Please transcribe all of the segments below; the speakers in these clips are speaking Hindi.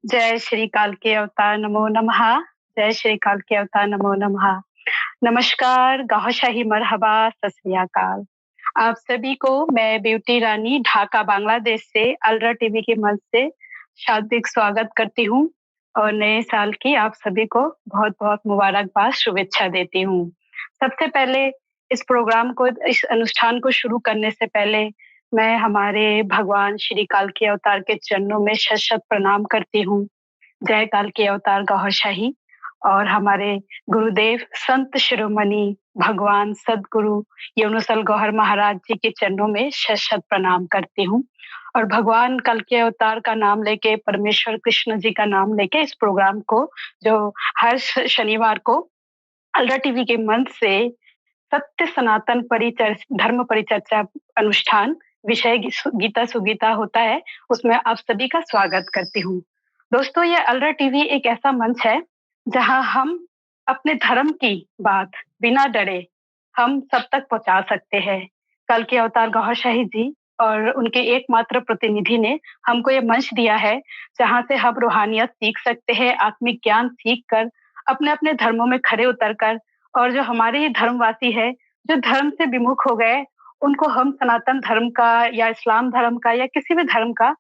जय श्री काल के अवतार नमो नमः। जय श्री काल के अवतार नमो नमः। नमस्कार, गाहशाही मरहबा, सत श्री अकाल। आप सभी को मैं ब्यूटी रानी ढाका बांग्लादेश से अलरा टीवी के मंच से शाब्दिक स्वागत करती हूँ और नए साल की आप सभी को बहुत-बहुत मुबारकबाद, शुभेच्छा देती हूँ। सबसे पहले इस अनुष्ठान को शुरू करने से पहले मैं हमारे भगवान श्री काल के अवतार के चरणों में शत-शत प्रणाम करती हूँ। जय काल के अवतार गौहरशाही और हमारे गुरुदेव संत शिरोमणि भगवान सद्गुरु यमुनासल गौहर महाराज जी के चरणों में शत-शत प्रणाम करती हूँ और भगवान कल के अवतार का नाम लेके, परमेश्वर कृष्ण जी का नाम लेके इस प्रोग्राम को जो हर शनिवार को अलरा टीवी के मंच से सत्य सनातन धर्म परिचर्चा अनुष्ठान विषय गीता सुगीता होता है, उसमें आप सभी का स्वागत करती हूँ। दोस्तों, ये अलरा टीवी एक ऐसा मंच है जहां हम अपने धर्म की बात बिना डरे हम सब तक पहुंचा सकते हैं। कल के अवतार गौहरशाही जी और उनके एकमात्र प्रतिनिधि ने हमको ये मंच दिया है जहां से हम रूहानियत सीख सकते हैं, आत्मिक ज्ञान सीख कर अपने-अपने धर्मों में खरे उतरकर और जो हमारे ये धर्मवासी है, जो धर्म से विमुख हो गए, उनको हम सनातन धर्म का या इस्लाम धर्म का या किसी भी धर्म का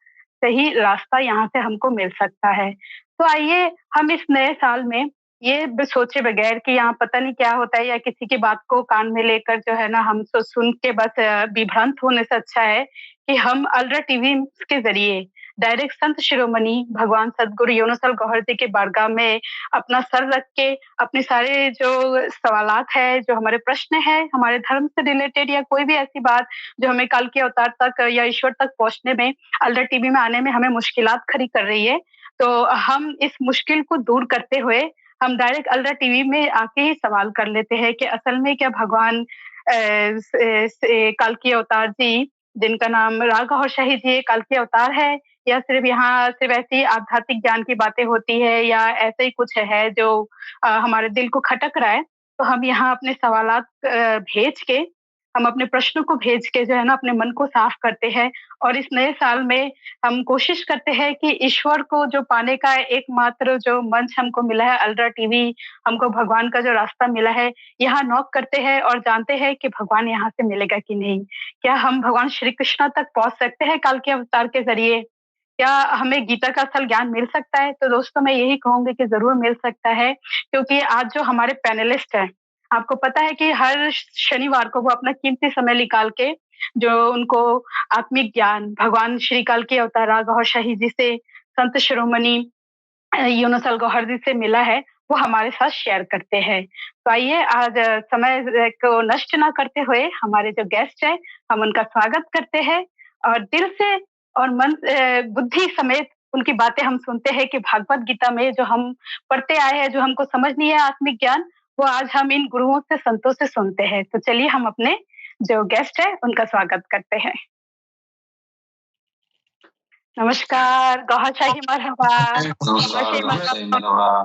सही रास्ता यहाँ से हमको मिल सकता है। तो आइए हम इस नए साल में ये सोचे बगैर कि यहाँ पता नहीं क्या होता है या किसी की बात को कान में लेकर जो है ना हम सुन के बस विभ्रांत होने से अच्छा है कि हम अलरा टीवी के ज़रिए डायरेक्ट संत शिरोमणि भगवान सद्गुरु यमुनासल गौहर जी के बारगाह में अपना सर रख के अपने सारे जो सवालात है, जो हमारे प्रश्न हैं, हमारे धर्म से रिलेटेड या कोई भी ऐसी बात जो हमें कल के अवतार तक या ईश्वर तक पहुँचने में अलरा टीवी में आने में हमें मुश्किलात खड़ी कर रही है। तो हम इस मुश्किल को दूर करते हुए हम डायरेक्ट अलरा टीवी में आके ही सवाल कर लेते हैं कि असल में क्या भगवान कल के अवतार जी जिनका नाम राग गौहरशाही जी कल के अवतार है या सिर्फ यहाँ सिर्फ ऐसी आध्यात्मिक ज्ञान की बातें होती है या ऐसे ही कुछ है जो हमारे दिल को खटक रहा है। तो हम यहाँ अपने सवालात भेज के हम अपने प्रश्नों को भेज के जो है ना अपने मन को साफ करते हैं और इस नए साल में हम कोशिश करते हैं कि ईश्वर को जो पाने का एकमात्र जो मंच हमको मिला है अलरा टीवी, हमको भगवान का जो रास्ता मिला है, यहाँ नॉक करते हैं और जानते हैं कि भगवान यहाँ से मिलेगा कि नहीं। क्या हम भगवान श्री कृष्ण तक पहुँच सकते हैं कल के अवतार के ज़रिए? क्या हमें गीता का असल ज्ञान मिल सकता है? तो दोस्तों मैं यही कहूँगी कि ज़रूर मिल सकता है क्योंकि आज जो हमारे पैनलिस्ट हैं, आपको पता है कि हर शनिवार को वो अपना कीमती समय निकाल के जो उनको आत्मिक ज्ञान भगवान श्री कल के अवतार राग गौहरशाही जी से, संत शिरोमणि यमुनासल गौहर जी से मिला है, वो हमारे साथ शेयर करते हैं। तो आइए आज समय को नष्ट ना करते हुए हमारे जो गेस्ट हैं, हम उनका स्वागत करते हैं और दिल से और मन बुद्धि समेत उनकी बातें हम सुनते हैं कि भागवत गीता में जो हम पढ़ते आए हैं, जो हमको समझ नहीं है आत्मिक ज्ञान, वो आज हम इन गुरुओं से, संतों से सुनते हैं। तो चलिए हम अपने जो गेस्ट है, उनका स्वागत करते हैं। नमस्कार, गौहरशाही मरहबा। गौहरशाही मरहबा।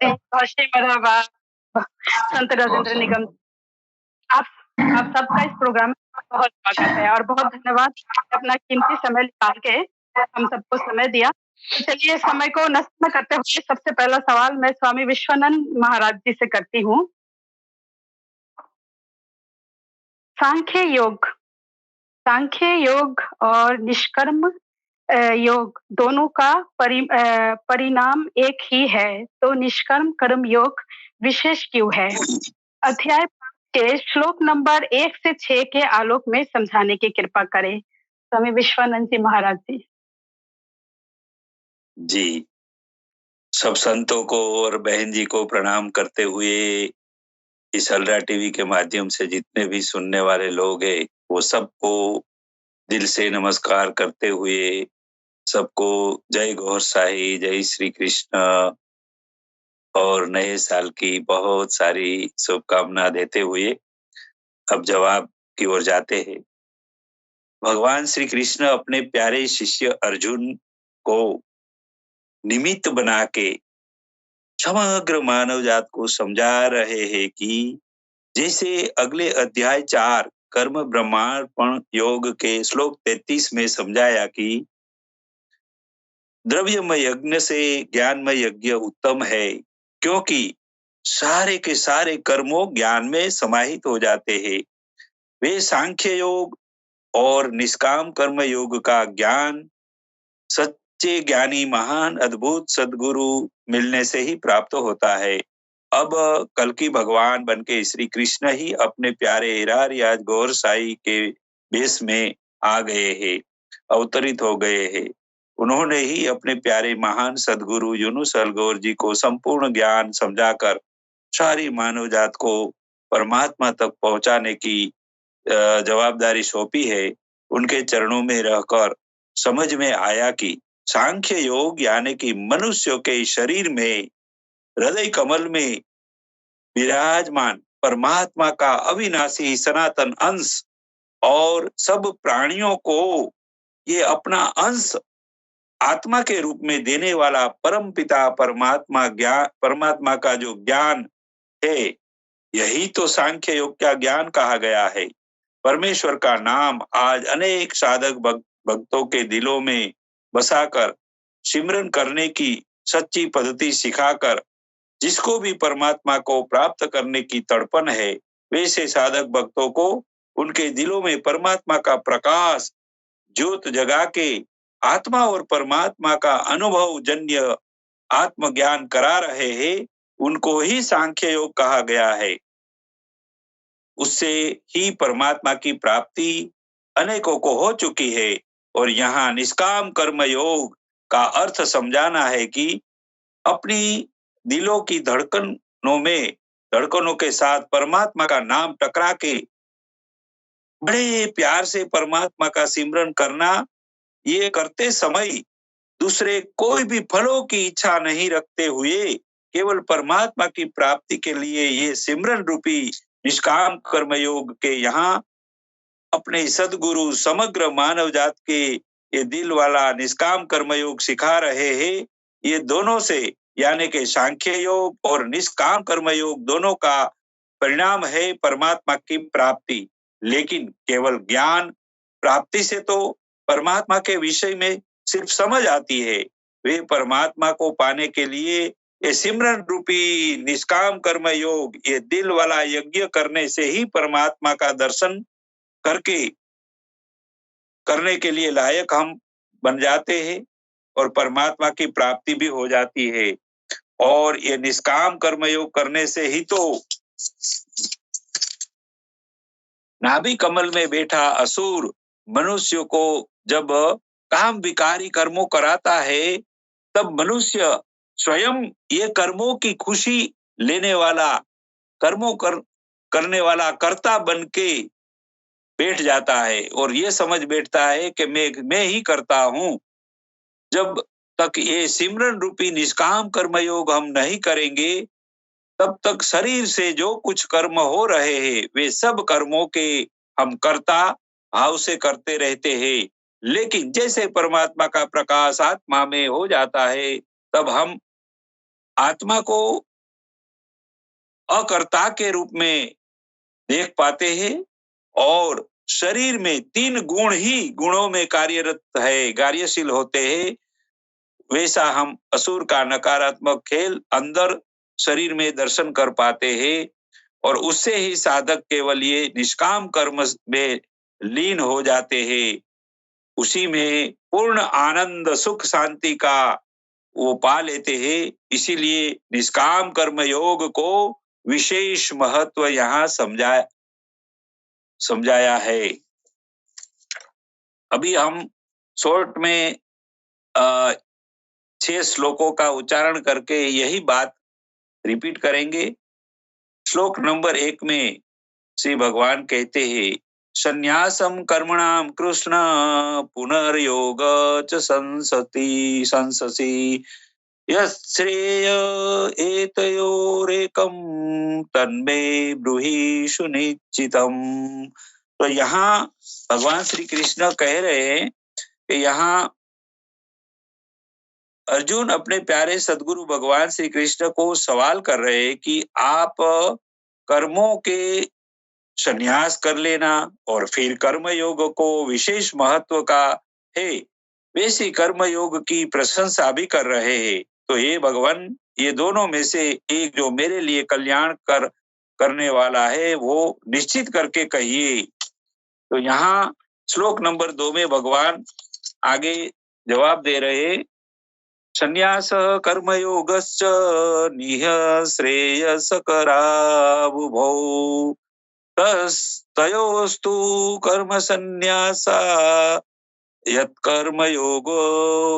गौहरशाही मरहबा। संत राजेंद्र निगम। आप आप सबका इस प्रोग्राम में बहुत स्वागत है और बहुत धन्यवाद अपना कीमती समय निकाल के हम सबको समय दिया। तो चलिए समय को नष्ट न करते हुए सबसे पहला सवाल मैं स्वामी विश्वानंद महाराज जी से करती हूँ। सांख्य योग और निष्कर्म योग दोनों का परिणाम एक ही है, तो निष्कर्म कर्म योग विशेष क्यों है? अध्याय के श्लोक नंबर 1 से 6 के आलोक में समझाने की कृपा करें। स्वामी विश्वानंद जी महाराज जी। जी, सब संतों को और बहन जी को प्रणाम करते हुए इस अलरा टीवी के माध्यम से जितने भी सुनने वाले लोग हैं, वो सबको दिल से नमस्कार करते हुए सबको जय गौरसाई, जय श्री कृष्ण और नए साल की बहुत सारी शुभकामना देते हुए अब जवाब की ओर जाते हैं। भगवान श्री कृष्ण अपने प्यारे शिष्य अर्जुन को निमित्त बना के समग्र मानव जात को समझा रहे हैं कि जैसे अगले अध्याय 4 कर्म ब्रह्मार्पण योग के श्लोक 33 में समझाया कि द्रव्यमय यज्ञ से ज्ञानमय यज्ञ उत्तम है, क्योंकि सारे के सारे कर्मों ज्ञान में समाहित हो जाते हैं। वे सांख्य योग और निष्काम कर्म योग का ज्ञान सच्चे ज्ञानी महान अद्भुत सद्गुरु मिलने से ही प्राप्त होता है। अब कल की भगवान बनके श्री कृष्ण ही अपने प्यारे हिरारियाज गौर साई के वेश में आ गए हैं, अवतरित हो गए हैं। उन्होंने ही अपने प्यारे महान सद्गुरु यूनुस अलगोर जी को संपूर्ण ज्ञान समझाकर सारी मानव जात को परमात्मा तक पहुंचाने की जवाबदारी सौंपी है। उनके चरणों में रहकर समझ में आया कि सांख्य योग यानी कि मनुष्य के शरीर में हृदय कमल में विराजमान परमात्मा का अविनाशी सनातन अंश और सब प्राणियों को ये अपना अंश आत्मा के रूप में देने वाला परम पिता परमात्मा का जो ज्ञान है, यही तो सांख्य योग का ज्ञान कहा गया है। परमेश्वर का नाम आज अनेक साधक भक्तों के दिलों में बसाकर सिमरन करने की सच्ची पद्धति सिखाकर जिसको भी परमात्मा को प्राप्त करने की तड़पन है, वैसे साधक भक्तों को उनके दिलों में परमात्मा का प्रकाश ज्योत जगा के आत्मा और परमात्मा का अनुभव जन्य आत्मज्ञान करा रहे हैं, उनको ही सांख्य योग कहा गया है। उससे ही परमात्मा की प्राप्ति अनेकों को हो चुकी है। और यहाँ निष्काम कर्म योग का अर्थ समझाना है कि अपनी दिलों की धड़कनों के साथ परमात्मा का नाम टकरा के बड़े प्यार से परमात्मा का सिमरन करना, ये करते समय दूसरे कोई भी फलों की इच्छा नहीं रखते हुए केवल परमात्मा की प्राप्ति के लिए ये सिमरन रूपी निष्काम कर्म योग के यहाँ अपने सद्गुरु समग्र मानव जात के ये दिल वाला निष्काम कर्म योग सिखा रहे हैं। ये दोनों से यानी कि सांख्य योग और निष्काम कर्म योग दोनों का परिणाम है परमात्मा की प्राप्ति। लेकिन केवल ज्ञान प्राप्ति से तो परमात्मा के विषय में सिर्फ समझ आती है। वे परमात्मा को पाने के लिए ये सिमरन रूपी निष्काम कर्म योग, ये दिल वाला यज्ञ करने से ही परमात्मा का दर्शन करने के लिए लायक हम बन जाते हैं और परमात्मा की प्राप्ति भी हो जाती है। और ये निष्काम कर्म योग करने से ही तो नाभि कमल में बैठा असुर मनुष्य को जब काम विकारी कर्मों कराता है, तब मनुष्य स्वयं ये कर्मों की खुशी लेने वाला करने वाला कर्ता बन के बैठ जाता है और ये समझ बैठता है कि मैं ही करता हूं। जब तक ये सिमरन रूपी निष्काम कर्म योग हम नहीं करेंगे, तब तक शरीर से जो कुछ कर्म हो रहे हैं, वे सब कर्मों के हम कर्ता भाव से करते रहते हैं। लेकिन जैसे परमात्मा का प्रकाश आत्मा में हो जाता है, तब हम आत्मा को अकर्ता के रूप में देख पाते हैं और शरीर में 3 गुण ही गुणों में कार्यरत है, कार्यशील होते हैं। वैसा हम असुर का नकारात्मक खेल अंदर शरीर में दर्शन कर पाते हैं और उससे ही साधक केवल ये निष्काम कर्म में लीन हो जाते हैं। उसी में पूर्ण आनंद सुख शांति का वो पा लेते हैं। इसीलिए निष्काम कर्म योग को विशेष महत्व यहाँ समझाया है। अभी हम शॉर्ट में 6 श्लोकों का उच्चारण करके यही बात रिपीट करेंगे। श्लोक नंबर 1 में श्री भगवान कहते हैं, संन्यासम कर्मणाम कृष्ण पुनर्योग च संससि यश्रेय एतयोरेकम तन्मे ब्रूहि सुनिश्चितम। तो यहाँ भगवान श्री कृष्ण कह रहे हैं कि यहाँ अर्जुन अपने प्यारे सद्गुरु भगवान श्री कृष्ण को सवाल कर रहे हैं कि आप कर्मों के संन्यास कर लेना और फिर कर्म योग को विशेष महत्व का है, वैसी कर्म योग की प्रशंसा भी कर रहे हैं। तो हे भगवान, ये दोनों में से एक जो मेरे लिए कल्याण करने वाला है वो निश्चित करके कहिए। तो यहाँ श्लोक नंबर 2 में भगवान आगे जवाब दे रहे, संन्यास कर्मयोगश्च निह श्रेयसकरावुभौ तयोस्तु कर्म संन्यासा यत्कर्मयोगो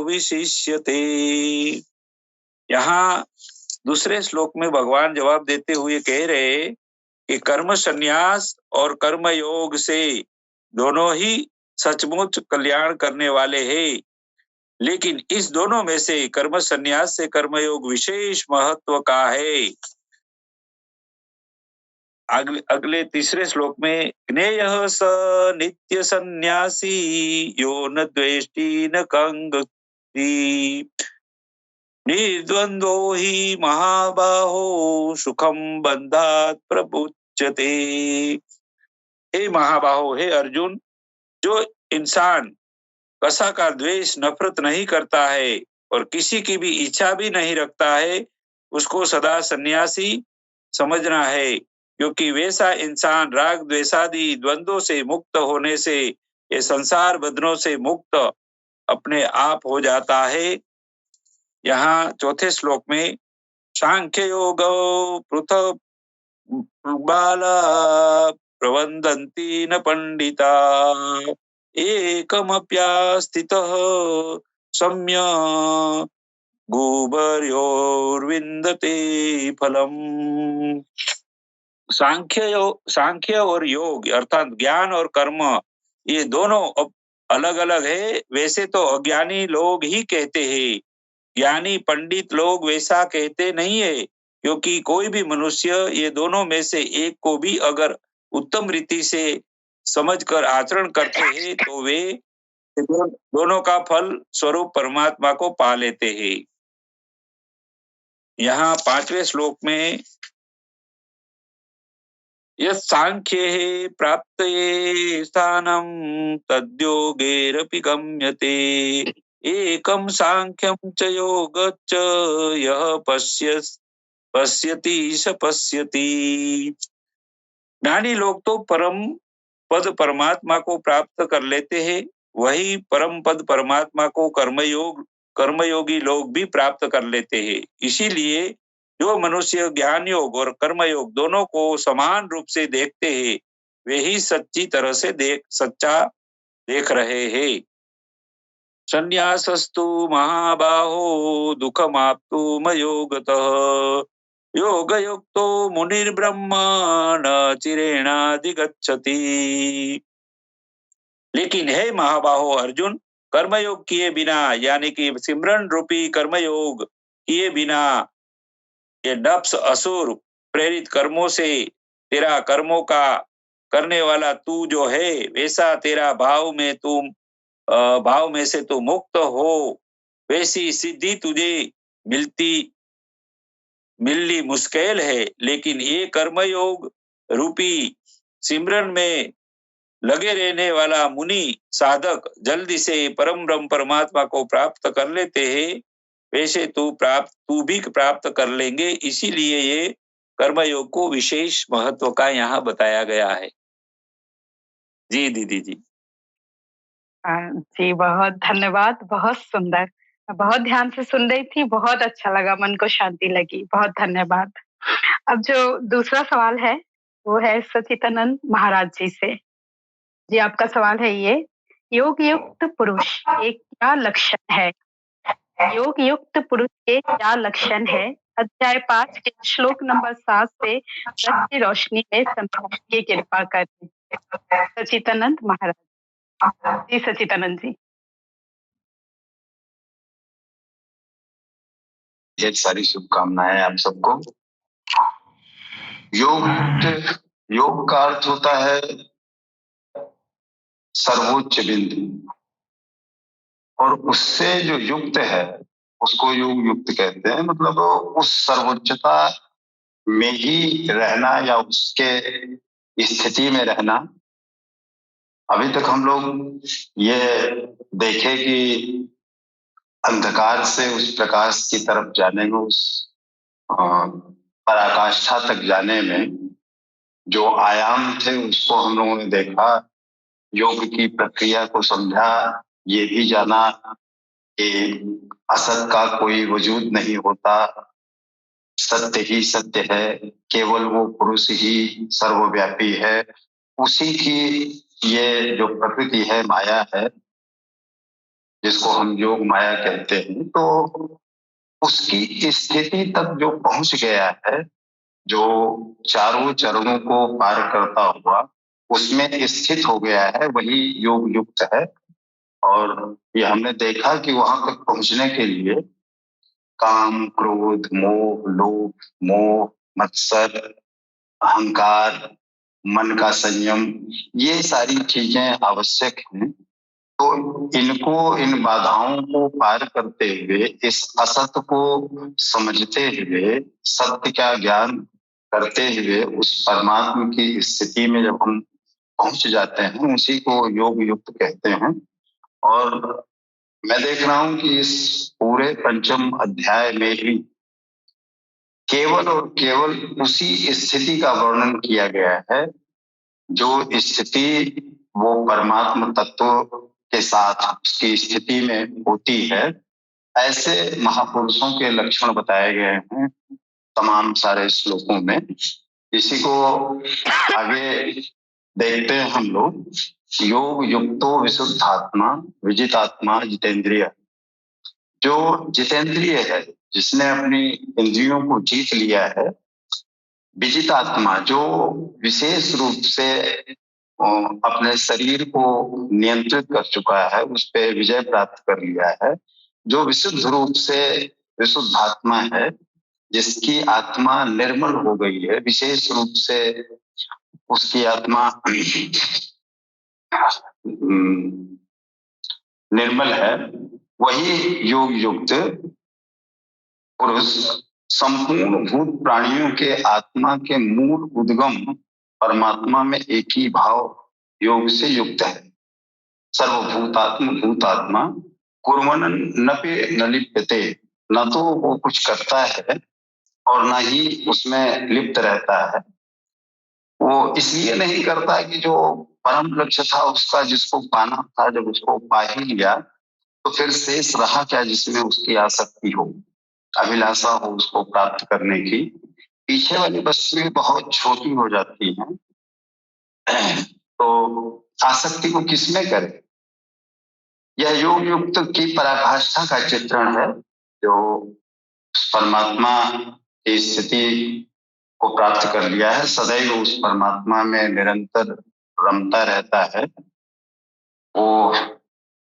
विशिष्यते। यहाँ दूसरे श्लोक में भगवान जवाब देते हुए कह रहे कि कर्म संन्यास और कर्म योग से दोनों ही सचमुच कल्याण करने वाले हैं, लेकिन इस दोनों में से कर्म संन्यास से कर्मयोग विशेष महत्व का है। अगले तीसरे श्लोक में ज्ञेयः स नित्य सन्यासी यो न द्वेष्टि न कंगति निर्द्वंद्वो हि महाबाहो सुखम बंधात प्रमुच्यते। हे महाबाहो, हे अर्जुन, जो इंसान कसा का द्वेष नफरत नहीं करता है और किसी की भी इच्छा भी नहीं रखता है, उसको सदा सन्यासी समझना है, क्योंकि वैसा इंसान राग द्वेषादि द्वंद्वों से मुक्त होने से, ये संसार बंधनों से मुक्त अपने आप हो जाता है। यहाँ चौथे श्लोक में सांख्य योग पृथक बाला प्रवदन्ति न पंडिता एकमप्यास्थितः सम्य गुबर्योर्विन्दते फलम। सांख्य और योग अर्थात ज्ञान और कर्म, ये दोनों अलग अलग है। वैसे तो अज्ञानी लोग ही कहते हैं, ज्ञानी पंडित लोग वैसा कहते नहीं है, क्योंकि कोई भी मनुष्य ये दोनों में से एक को भी अगर उत्तम रीति से समझकर आचरण करते हैं तो वे दोनों का फल स्वरूप परमात्मा को पा लेते हैं। यहाँ 5वें श्लोक में यत्सांख्ये प्राप्तये स्थानं तद्योगेरपि गम्यते एकम सांख्यम च योगच्च यः पश्यति स पश्यति। ज्ञानी लोग तो परम पद परमात्मा को प्राप्त कर लेते हैं, वही परम पद परमात्मा को कर्मयोगी लोग भी प्राप्त कर लेते हैं। इसीलिए जो मनुष्य ज्ञान योग और कर्मयोग दोनों को समान रूप से देखते हैं, वे ही सच्ची तरह से सच्चा देख रहे हैं। संन्यासस्तु महाबाहो दुःखमाप्तुम योगतः योगयुक्तो मुनिर्ब्रह्म न चिरेणाधिगच्छति। लेकिन हे महाबाहो अर्जुन, कर्मयोग किए बिना यानी कि सिमरन रूपी कर्मयोग किए बिना ये नफ्स असुर प्रेरित कर्मों से तेरा कर्मों का करने वाला तू जो है, वैसा तेरा भाव में से तू मुक्त हो, वैसी सिद्धि तुझे मिलनी मुश्किल है। लेकिन ये कर्मयोग रूपी सिमरन में लगे रहने वाला मुनि साधक जल्दी से परम ब्रह्म परमात्मा को प्राप्त कर लेते हैं, वैसे तू भी प्राप्त कर लेंगे। इसीलिए ये कर्मयोग को विशेष महत्व का यहाँ बताया गया है। जी दीदी जी। जी बहुत धन्यवाद, बहुत सुंदर, बहुत ध्यान से सुन रही थी, बहुत अच्छा लगा, मन को शांति लगी, बहुत धन्यवाद। अब जो दूसरा सवाल है वो है सचिदानंद महाराज जी से। जी आपका सवाल है ये, योग युक्त पुरुष एक क्या लक्षण है? योग युक्त पुरुष के क्या लक्षण है? अध्याय 5 के श्लोक नंबर 7 से 10 की रोशनी में समझाने की कृपा करें। सचिदानंद महाराज जी। सचिदानंद जी। ढेर सारी शुभकामनाएं आप सबको। योग का अर्थ होता है सर्वोच्च बिंदु, और उससे जो युक्त है उसको योग युक्त कहते हैं। मतलब उस सर्वोच्चता में ही रहना या उसके स्थिति में रहना। अभी तक हम लोग ये देखे कि अंधकार से उस प्रकाश की तरफ जाने में, उस पराकाष्ठा तक जाने में जो आयाम थे उसको हम लोगों ने देखा, योग की प्रक्रिया को समझा, ये भी जाना कि असत का कोई वजूद नहीं होता, सत्य ही सत्य है, केवल वो पुरुष ही सर्वव्यापी है, उसी की ये जो प्रकृति है, माया है, जिसको हम योग माया कहते हैं, तो उसकी स्थिति तक जो पहुंच गया है, जो चारों चरणों को पार करता हुआ उसमें स्थित हो गया है, वही योग युक्त है। और ये हमने देखा कि वहां तक पहुंचने के लिए काम, क्रोध, मोह, लोभ, मोह, मत्सर, अहंकार, मन का संयम, ये सारी चीजें आवश्यक हैं। तो इनको, इन बाधाओं को पार करते हुए, इस असत को समझते हुए, सत्य का ज्ञान करते हुए उस परमात्मा की स्थिति में जब हम पहुंच जाते हैं, उसी को योग युक्त कहते हैं। और मैं देख रहा हूं कि इस पूरे पंचम अध्याय में ही केवल और केवल उसी स्थिति का वर्णन किया गया है, जो स्थिति वो परमात्मा तत्व के साथ उसकी स्थिति में होती है। ऐसे महापुरुषों के लक्षण बताए गए हैं तमाम सारे श्लोकों में। इसी को आगे देखते हैं हम लोग। योग युक्तो विशुद्धात्मा विजितात्मा जितेंद्रिय। जो जितेंद्रिय है, जिसने अपनी इंद्रियों को जीत लिया है, विजितात्मा जो विशेष रूप से अपने शरीर को नियंत्रित कर चुका है, उस पर विजय प्राप्त कर लिया है, जो विशुद्ध रूप से विशुद्धात्मा है, जिसकी आत्मा निर्मल हो गई है, विशेष रूप से उसकी आत्मा निर्मल है, वही योग युक्त पुरुष संपूर्ण भूत प्राणियों के आत्मा के मूल उद्गम परमात्मा में एक ही भाव योग से युक्त है। सर्वभूतात्म भूतात्मा कुर्वन् नपि न लिप्यते। न तो वो कुछ करता है और न ही उसमें लिप्त रहता है। वो इसलिए नहीं करता कि जो परम लक्ष्य था उसका, जिसको पाना था, जब उसको पा ही लिया तो फिर शेष रहा क्या जिसमें उसकी आसक्ति हो, अभिलाषा हो उसको प्राप्त करने की। पीछे वाली वस्तुएं बहुत छोटी हो जाती हैं, तो आसक्ति को किसमें करे। यह योग युक्त की पराकाष्ठा का चित्रण है, जो परमात्मा की स्थिति को प्राप्त कर लिया है, सदैव उस परमात्मा में निरंतर रमता रहता है। वो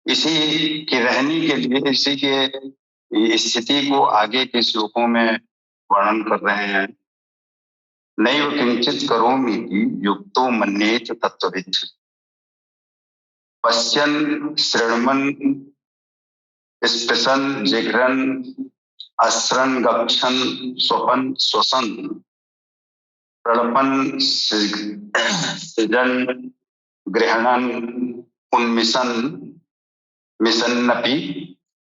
इसी की रहने के लिए, इसी के स्थिति को आगे के श्लोकों में वर्णन कर रहे हैं। नैव किंचित करोमि युक्तो मन्येत तत्त्ववित्। पश्यन् शृण्वन् स्पृशन् जिघ्रन् अस्रन् गच्छन् स्वपन् श्वसन् प्रलपन् सृजन् गृह्णन् उन्मिषन् मिषन्नपि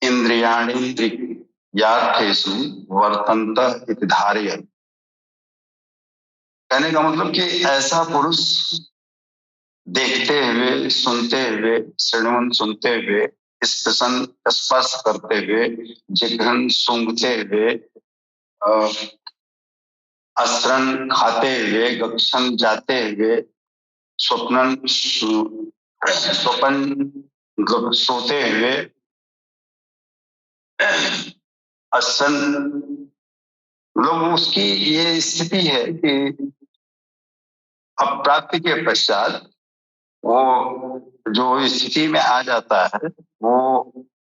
इंद्रियाणीन्द्रियार्थेषु वर्तन्त इति धारयन्। कहने का मतलब कि ऐसा पुरुष देखते हुए, सुनते हुए, श्रवण सुनते हुए, स्पर्शन स्पर्श करते हुए, जिघ्रन सूंघते हुए, अस्त्रन खाते हुए, गक्षन जाते हुए, स्वप्न सोते हुए, असन लोग, उसकी ये स्थिति है कि अप्राप्ति के पश्चात वो जो स्थिति में आ जाता है, वो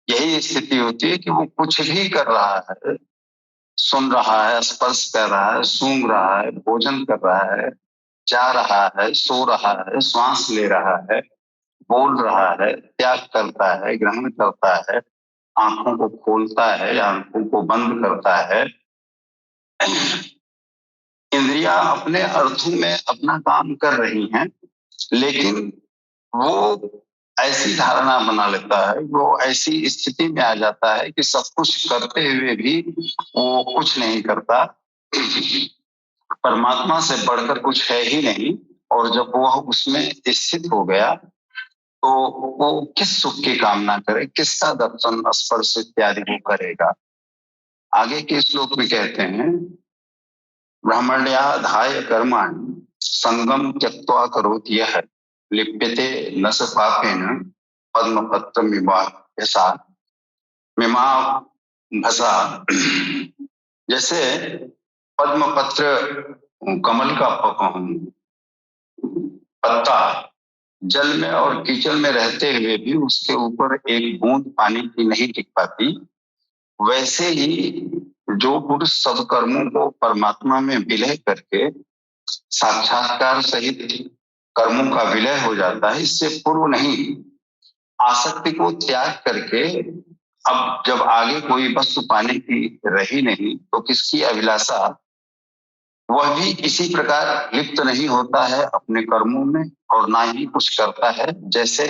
यही स्थिति होती है कि वो कुछ भी कर रहा है, सुन रहा है, स्पर्श कर रहा है, सूंघ रहा है, भोजन कर रहा है, जा रहा है, सो रहा है, श्वास ले रहा है, बोल रहा है, त्याग करता है, ग्रहण करता है, आंखों को खोलता है या आंखों को बंद करता है। इंद्रियां अपने अर्थों में अपना काम कर रही हैं, लेकिन वो ऐसी धारणा बना लेता है, वो ऐसी स्थिति में आ जाता है कि सब कुछ करते हुए भी वो कुछ नहीं करता, परमात्मा से बढ़कर कुछ है ही नहीं। और जब वह उसमें स्थित हो गया तो वो किस सुख की कामना करे, किसका दर्शन स्पर्श इत्यादि वो करेगा। आगे के श्लोक में कहते हैं, ब्राह्मण्याधाय कर्माणि संगम त्यक्त्वा करोति यः लिप्यते न स पापेन पद्मपत्र मीमांसा। जैसे पद्मपत्र कमल का पत्ता जल में और कीचड़ में रहते हुए भी उसके ऊपर एक बूंद पानी की नहीं टिक पाती, वैसे ही जो पुरुष सब कर्मों को परमात्मा में विलय करके साक्षात्कार सहित कर्मों का विलय हो जाता है, इससे पूर्व नहीं, आसक्ति को त्याग करके अब जब आगे कोई वस्तु पाने की रही नहीं तो किसकी अभिलाषा, वह भी इसी प्रकार लिप्त नहीं होता है अपने कर्मों में और ना ही कुछ करता है। जैसे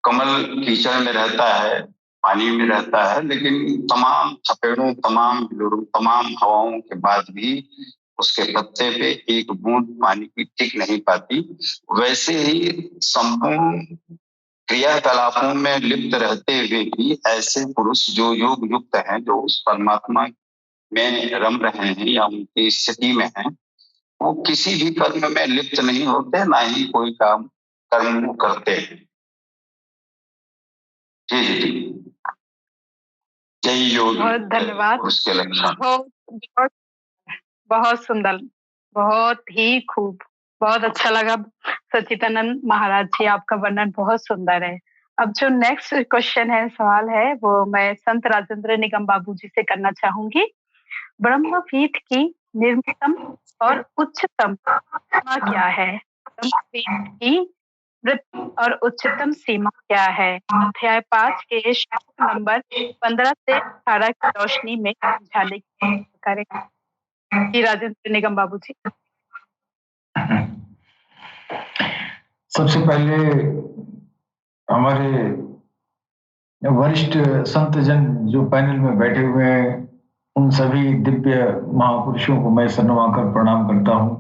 कमल कीचड़ में रहता है, पानी में रहता है, लेकिन तमाम थपेड़ों, तमाम हवाओं के बाद भी उसके पत्ते पे एक बूंद पानी की टिक नहीं पाती, वैसे ही संपूर्ण क्रियाकलापों में लिप्त रहते हुए भी ऐसे पुरुष जो योग युक्त हैं, जो उस परमात्मा में रम रहे हैं या उनकी स्थिति में हैं, वो किसी भी कर्म में लिप्त नहीं होते, ना ही कोई कर्म करते हैं। जी जी जी, यही योग। बहुत धन्यवाद। उसके लक्षण बहुत बहुत सुंदर, बहुत ही खूब, बहुत अच्छा लगा सच्चिदानंद महाराज जी, आपका वर्णन बहुत सुंदर है। अब जो नेक्स्ट क्वेश्चन है, सवाल है, वो मैं संत राजेंद्र निगम बाबू जी से करना चाहूंगी। ब्रह्मवीद की निर्मतम और उच्चतम सीमा क्या है? ब्रह्मवीद की और उच्चतम सीमा क्या है? अध्याय 5 के श्लोक नंबर 15 से 18 की रोशनी में समझाने की करें। जी राजेंद्र निगम बाबू जी। सबसे पहले हमारे वरिष्ठ संत जन जो पैनल में बैठे हुए हैं, उन सभी दिव्य महापुरुषों को मैं सन्माकर प्रणाम करता हूं।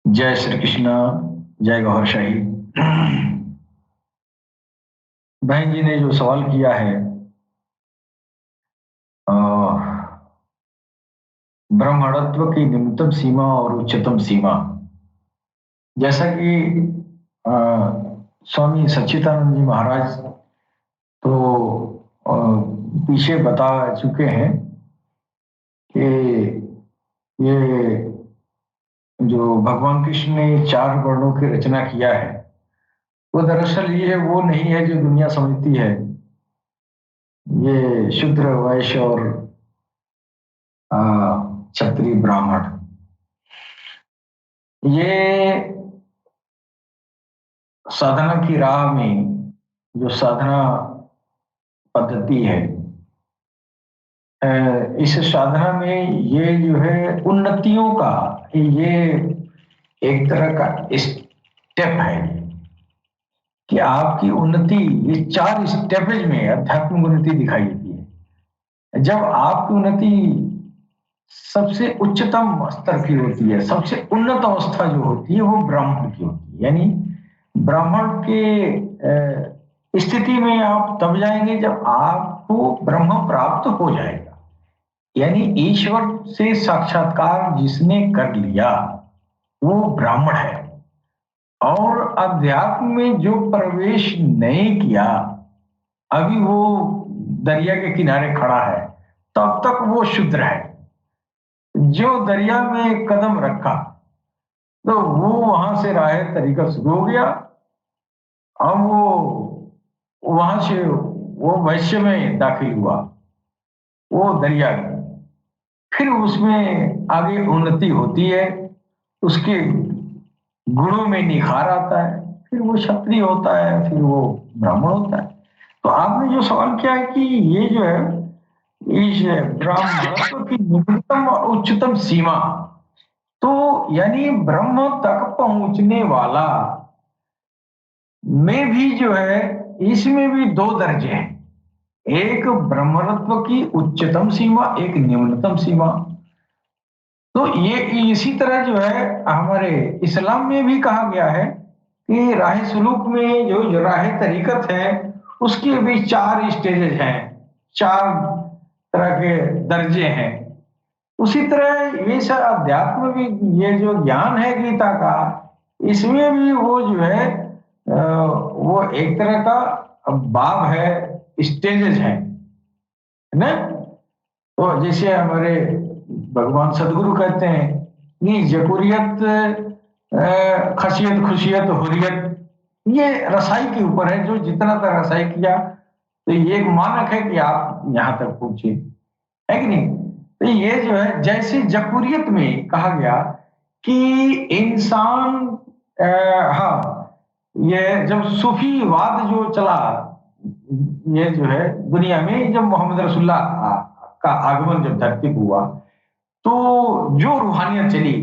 जय श्री कृष्ण, जय गौरशाही। बहन जी ने जो सवाल किया है, ब्रह्मणत्व की न्यूनतम सीमा और उच्चतम सीमा, जैसा कि स्वामी सच्चिदानंद जी महाराज तो पीछे बता चुके हैं कि ये जो भगवान कृष्ण ने 4 वर्णों की रचना किया है, वो दरअसल ये वो नहीं है जो दुनिया समझती है। ये शूद्र, वैश्य और क्षत्रिय, ब्राह्मण, ये साधना की राह में जो साधना पद्धति है, इस साधना में ये जो है उन्नतियों का ये एक तरह का स्टेप है कि आपकी उन्नति ये 4 स्टेपेज में आध्यात्मिक उन्नति दिखाई देती है। जब आपकी उन्नति सबसे उच्चतम स्तर की होती है, सबसे उन्नत अवस्था जो होती है वो ब्राह्मण की होती है। यानी ब्राह्मण के स्थिति में आप तब जाएंगे जब आपको ब्रह्म प्राप्त हो जाएगा। यानी ईश्वर से साक्षात्कार जिसने कर लिया वो ब्राह्मण है। और अध्यात्म में जो प्रवेश नहीं किया, अभी वो दरिया के किनारे खड़ा है, तब तक वो शूद्र है। जो दरिया में कदम रखा तो वो वहां से राह तरीका शुरू हो गया। अब वो वहां से वो वैश्य में दाखिल हुआ, वो दरिया में, फिर उसमें आगे उन्नति होती है, उसके गुणों में निखार आता है, फिर वो क्षत्रिय होता है, फिर वो ब्राह्मण होता है। तो आपने जो सवाल किया है कि ये जो है इस ब्राह्मणत्व की न्यूनतम और उच्चतम सीमा, तो यानी ब्रह्म तक पहुंचने वाला में भी जो है, इसमें भी दो दर्जे हैं, एक ब्रह्मत्व की उच्चतम सीमा, एक निम्नतम सीमा। तो ये इसी तरह जो है हमारे इस्लाम में भी कहा गया है कि राह सुलूक में जो राह तरीकत है उसके भी 4 स्टेजेस हैं, 4 तरह के दर्जे हैं। उसी तरह ये सब अध्यात्म भी, ये जो ज्ञान है गीता का, इसमें भी वो जो है वो एक तरह का बाब है, स्टेजेस है ना। तो जैसे हमारे भगवान सदगुरु कहते हैं कि जकुरियत, खशियत, खुशियत, हुरियत, ये रसाई के ऊपर है। जो जितना तक रसाई किया तो ये एक मानक है कि आप यहां तक पहुंचे, है कि नहीं। तो ये जो है, जैसे जकुरियत में कहा गया कि इंसान हाँ, ये जब सूफीवाद जो चला, ये जो है दुनिया में, जब मोहम्मद रसूलुल्लाह का आगमन जब धरती पर हुआ, तो जो रूहानियत चली,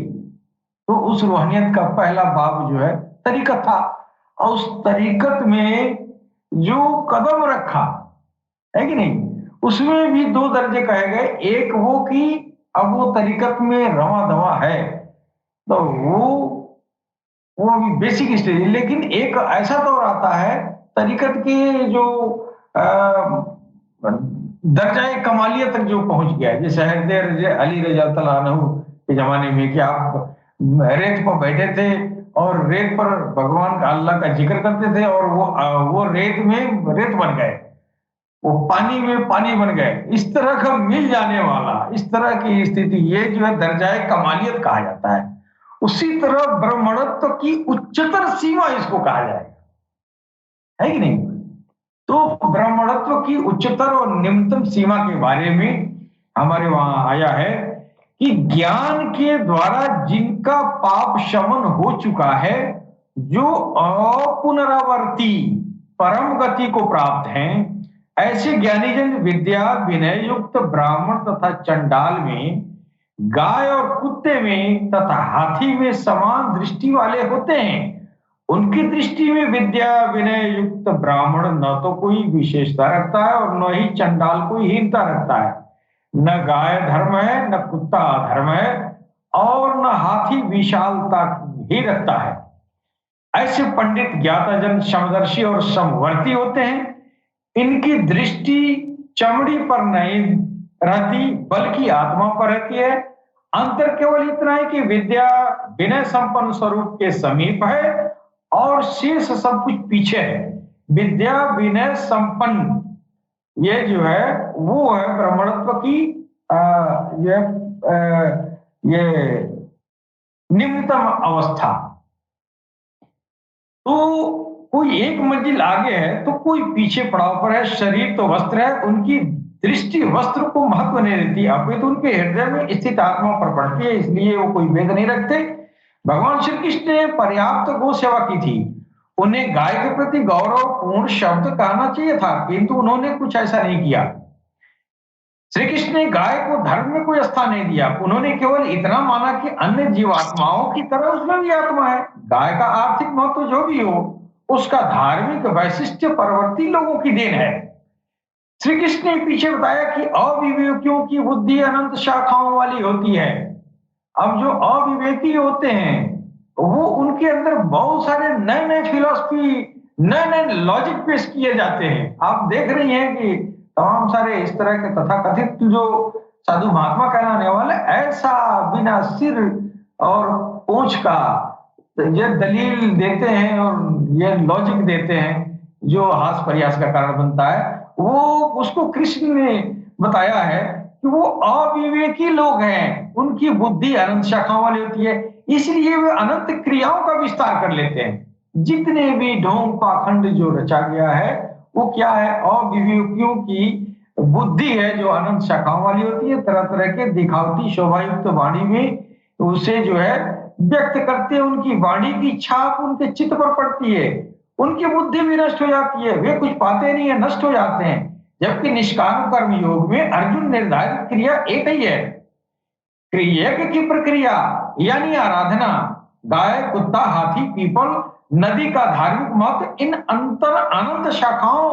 तो उस रूहानियत का पहला बाब जो है तरीकत था। और उस तरीकत में जो कदम रखा, है कि नहीं, उसमें भी 2 दर्जे कहे गए। एक वो कि अब वो तरीकत में रवा दवा है, तो वो अभी बेसिक स्टेज। लेकिन एक ऐसा दौर आता है तरीकत के जो दर्जा कमालियत तक जो पहुंच गया, जैसे हजरत अली रज़ी अल्लाह अन्हु के जमाने में, कि आप रेत पर बैठे थे और रेत पर भगवान का, अल्लाह का जिक्र करते थे, और वो रेत में रेत बन गए, वो पानी में पानी बन गए। इस तरह का मिल जाने वाला, इस तरह की स्थिति, ये जो है दर्जाए कमालियत कहा जाता है। उसी तरह ब्रह्मणत्व की उच्चतर सीमा इसको कहा जाएगा, है कि नहीं। तो ब्रह्मणत्व की उच्चतर और निम्नतम सीमा के बारे में हमारे वहां आया है कि ज्ञान के द्वारा जिनका पाप शमन हो चुका है, जो अपुनरावर्ती परम गति को प्राप्त हैं, ऐसे ज्ञानीजन विद्या विनय युक्त ब्राह्मण तथा चंडाल में, गाय और कुत्ते में तथा हाथी में समान दृष्टि वाले होते हैं। उनकी दृष्टि में विद्या विनय युक्त ब्राह्मण न तो कोई विशेषता रखता है और न ही चंडाल कोई हीनता रखता है। न गाय धर्म है, न कुत्ता धर्म है, और न हाथी विशालता ही रखता है। ऐसे पंडित ज्ञाताजन समदर्शी और समवर्ती होते हैं। इनकी दृष्टि चमड़ी पर नहीं रहती, बल्कि आत्मा पर रहती है। अंतर केवल इतना है कि विद्या विनय संपन्न स्वरूप के समीप है और शेष सब कुछ पीछे है। विद्या विनय संपन्न, ये जो है वो है ब्रह्मणत्व की ये निम्नतम अवस्था। तो कोई एक मंजिल आगे है तो कोई पीछे पड़ाव पर है। शरीर तो वस्त्र है, उनकी दृष्टि वस्त्र को महत्व नहीं देती, अपितु उनके हृदय में स्थित आत्मा पर पड़ती है, इसलिए वो कोई भेद नहीं रखते। भगवान श्री कृष्ण ने पर्याप्त गौ सेवा की थी। उन्हें गाय के प्रति गौरव पूर्ण शब्द कहना चाहिए था, किंतु उन्होंने कुछ ऐसा नहीं किया। श्री कृष्ण ने गाय को धर्म में कोई स्थान नहीं दिया। उन्होंने केवल इतना माना कि अन्य जीवात्माओं की तरह उसमें भी आत्मा है। गाय का आर्थिक महत्व जो भी हो, उसका धार्मिक वैशिष्ट्य परवर्ती लोगों की देन है। श्री कृष्ण ने पीछे बताया कि अविवेकियों की बुद्धि अनंत शाखाओं वाली होती है। अब जो अविवेकी होते हैं, वो उनके अंदर बहुत सारे नए नए फिलॉसफी, नए नए लॉजिक पेश किए जाते हैं। आप देख रही हैं कि तमाम सारे इस तरह के तथाकथित जो साधु महात्मा कहलाने वाले, ऐसा बिना सिर और पूंछ का ये दलील देते हैं और ये लॉजिक देते हैं जो हास प्रयास का कारण बनता है। वो उसको कृष्ण ने बताया है कि वो अविवेकी लोग हैं, उनकी बुद्धि अनंत शाखाओं वाली होती है, इसलिए वे अनंत क्रियाओं का विस्तार कर लेते हैं। जितने भी ढोंग पाखंड जो रचा गया है वो क्या है, अविवेकियों की बुद्धि है जो अनंत शाखाओं वाली होती है। तरह तरह के दिखावटी शोभायुक्त वाणी में उसे जो है व्यक्त करते हैं। उनकी वाणी की छाप उनके चित्त पर पड़ती है, उनकी बुद्धि भी नष्ट हो जाती है, वे कुछ पाते नहीं है, नष्ट हो जाते हैं। जबकि निष्काम कर्म योग में अर्जुन निर्धारित क्रिया एक ही है, क्रिया की प्रक्रिया यानी आराधना, गाय, कुत्ता, हाथी, पीपल, नदी का धार्मिक महत्व, इन अनंत शाखाओं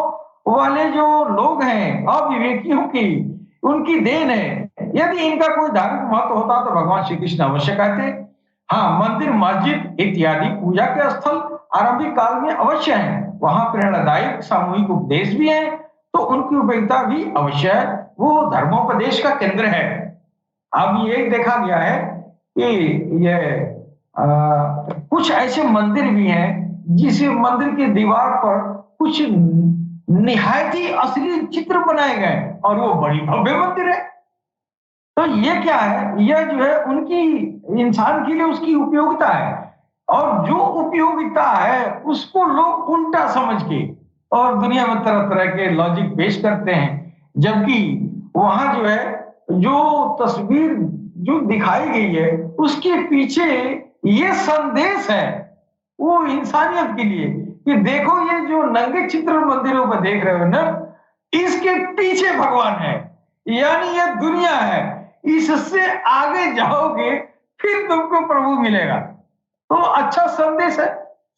वाले जो लोग हैं अविवेकियों की, उनकी देन है। यदि इनका कोई धार्मिक महत्व होता तो भगवान श्री कृष्ण अवश्य कहते। हाँ, मंदिर, मस्जिद इत्यादि पूजा के स्थल आरंभिक काल में अवश्य है, वहां प्रेरणादायक सामूहिक उपदेश भी है, तो उनकी उपयोगिता भी अवश्य है, वो धर्मोपदेश का केंद्र है। अब ये देखा गया है कि ये कुछ ऐसे मंदिर भी हैं जिस मंदिर की दीवार पर कुछ निहायत ही असली चित्र बनाए गए और वो बड़ी भव्य मंदिर है। तो ये क्या है, यह जो है उनकी इंसान के लिए उसकी उपयोगिता है, और जो उपयोगिता है उसको लोग उल्टा समझ के और दुनिया में तरह तरह के लॉजिक पेश करते हैं, जबकि वहां जो है जो तस्वीर जो दिखाई गई है उसके पीछे ये संदेश है वो इंसानियत के लिए कि देखो ये जो नंगे चित्र मंदिरों पर देख रहे हो ना, इसके पीछे भगवान है, यानी ये दुनिया है, इससे आगे जाओगे फिर तुमको प्रभु मिलेगा। तो अच्छा संदेश है,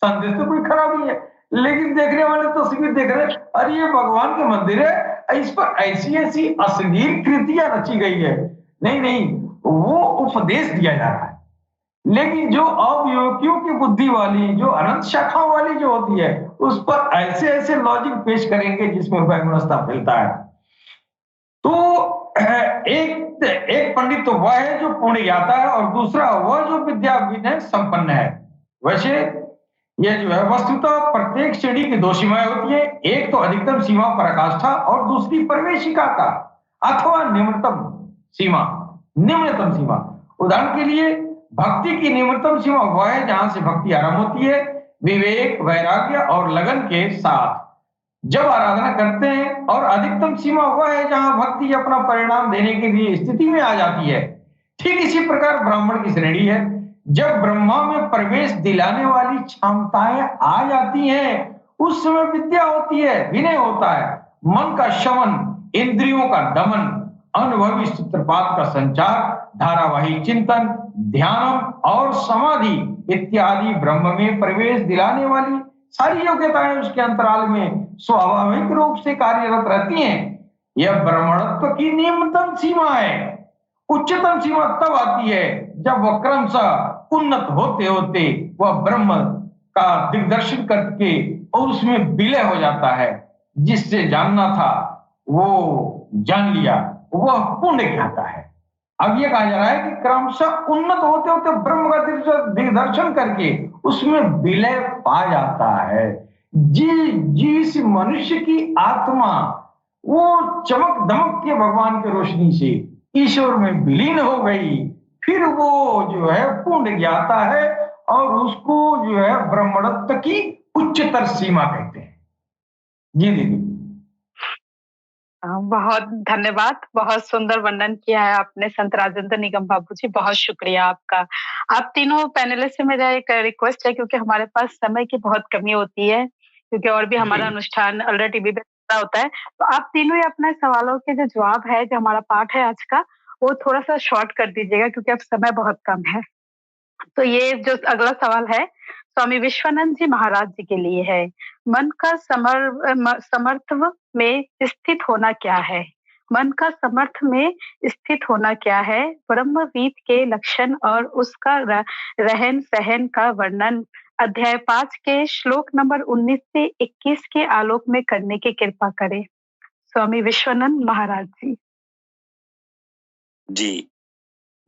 संदेश तो कोई खराब नहीं है, लेकिन देखने वाले तस्वीर देख रहे अरे ये भगवान के मंदिर है, इस पर ऐसी ऐसी अश्लील कृतियां रची गई है। नहीं नहीं, वो उपदेश दिया जा रहा है, लेकिन जो अविवेकियों की बुद्धि वाली, जो अनंत शाखाओं वाली जो होती है, उस पर ऐसे ऐसे लॉजिक पेश करेंगे जिसमें वैमनस्यता फैलता है। तो एक पंडित तो वह है जो पुण्य ज्ञाता है, और दूसरा वह जो विद्या विनय संपन्न है। वैसे यह जो है वस्तुतः प्रत्येक श्रेणी की दो सीमाएं होती है, एक तो अधिकतम सीमा पराकाष्ठा और दूसरी प्रवेशिका का अथवा निम्नतम सीमा। निम्नतम सीमा उदाहरण के लिए भक्ति की निम्नतम सीमा वह है जहां से भक्ति आरंभ होती है विवेक, वैराग्य और लगन के साथ जब आराधना करते हैं, और अधिकतम सीमा वह है जहां भक्ति अपना परिणाम देने की भी स्थिति में आ जाती है। ठीक इसी प्रकार ब्राह्मण की श्रेणी है, जब ब्रह्मा में प्रवेश दिलाने वाली क्षमताएं आ जाती हैं, उस समय विद्या होती है, विनय होता है, मन का शमन, इंद्रियों का दमन, अनुभवी सूत्रपात का संचार, धारावाही चिंतन, ध्यान और समाधि इत्यादि ब्रह्म में प्रवेश दिलाने वाली सारी योग्यताएं उसके अंतराल में स्वाभाविक रूप से कार्यरत रहती हैं। यह ब्राह्मणत्व की निम्नतम सीमा है। उच्चतम सीमा तब आती है जब वह क्रमशः उन्नत होते होते वह ब्रह्म का दिग्दर्शन करके और उसमें विलय हो जाता है। जिससे जानना था वो जान लिया, वह पुण्य ज्ञाता है। अब ये कहा जा रहा है कि क्रमशः उन्नत होते होते ब्रह्म का दिग्दर्शन करके उसमें विलय पा जाता है। जिस मनुष्य की आत्मा वो चमक दमक के भगवान के रोशनी से ईश्वर में विलीन हो गई, फिर वो जो है पुण्य ज्ञाता है, और उसको जो है ब्रह्मणत्व की उच्चतर सीमा कहते हैं। जी दीदी। बहुत धन्यवाद, बहुत सुंदर वर्णन किया है आपने संत राजेंद्र निगम बाबू जी, बहुत शुक्रिया आपका। आप तीनों पैनलिस्ट से मेरा एक रिक्वेस्ट है, क्योंकि हमारे पास समय की बहुत कमी होती है, क्योंकि और भी हमारा अनुष्ठान अलरा टीवी पे होता है, तो आप तीनों ही अपने सवालों के जो जवाब है, जो हमारा पाठ है आज का, वो थोड़ा सा शॉर्ट कर दीजिएगा, क्योंकि अब समय बहुत कम है। तो ये जो अगला सवाल है स्वामी विश्वानंद जी महाराज जी के लिए है। मन का समर्थव में स्थित होना क्या है? मन का समर्थ में स्थित होना क्या है? ब्रह्मवीत के लक्षण और उसका रहन सहन का वर्णन अध्याय 5 के श्लोक नंबर 19 से 21 के आलोक में करने की कृपा करें। स्वामी विश्वानंद महाराज जी। जी,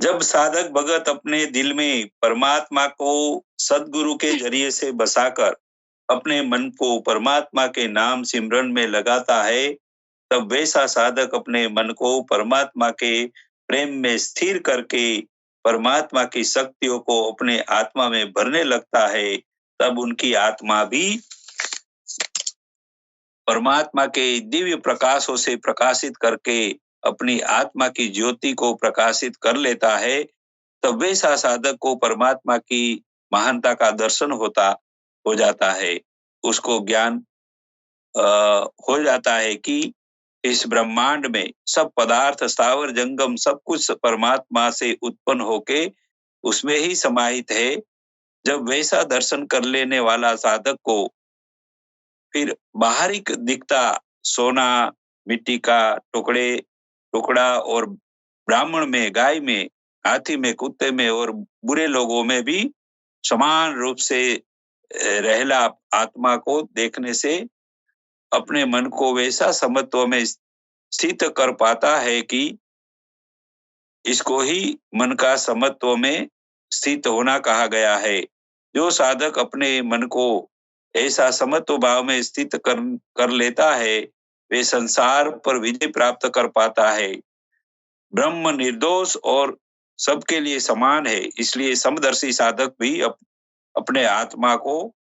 जब साधक भगत अपने दिल में परमात्मा को सद्गुरु के जरिए से बसाकर अपने मन को परमात्मा के नाम सिमरन में लगाता है, तब वैसा साधक अपने मन को परमात्मा के प्रेम में स्थिर करके परमात्मा की शक्तियों को अपने आत्मा में भरने लगता है। तब उनकी आत्मा भी परमात्मा के दिव्य प्रकाशों से प्रकाशित करके अपनी आत्मा की ज्योति को प्रकाशित कर लेता है। तब वैसा साधक को परमात्मा की महानता का दर्शन हो जाता है। उसको ज्ञान हो जाता है कि इस ब्रह्मांड में सब पदार्थ, स्थावर जंगम सब कुछ परमात्मा से उत्पन्न होके उसमें ही समाहित है। जब वैसा दर्शन कर लेने वाला साधक को फिर बाहरी दिखता सोना, मिट्टी का टुकड़ा और ब्राह्मण में, गाय में, हाथी में, कुत्ते में और बुरे लोगों में भी समान रूप से रहला आत्मा को देखने से अपने मन को वैसा समत्व में स्थित कर पाता है कि इसको ही मन का समत्व में स्थित होना कहा गया है। जो साधक अपने मन को ऐसा समत्व भाव में स्थित कर लेता है, वे संसार पर विजय प्राप्त कर पाता है। ब्रह्म निर्दोष और सबके लिए समान है, इसलिए समदर्शी साधक भी अपने आत्मा को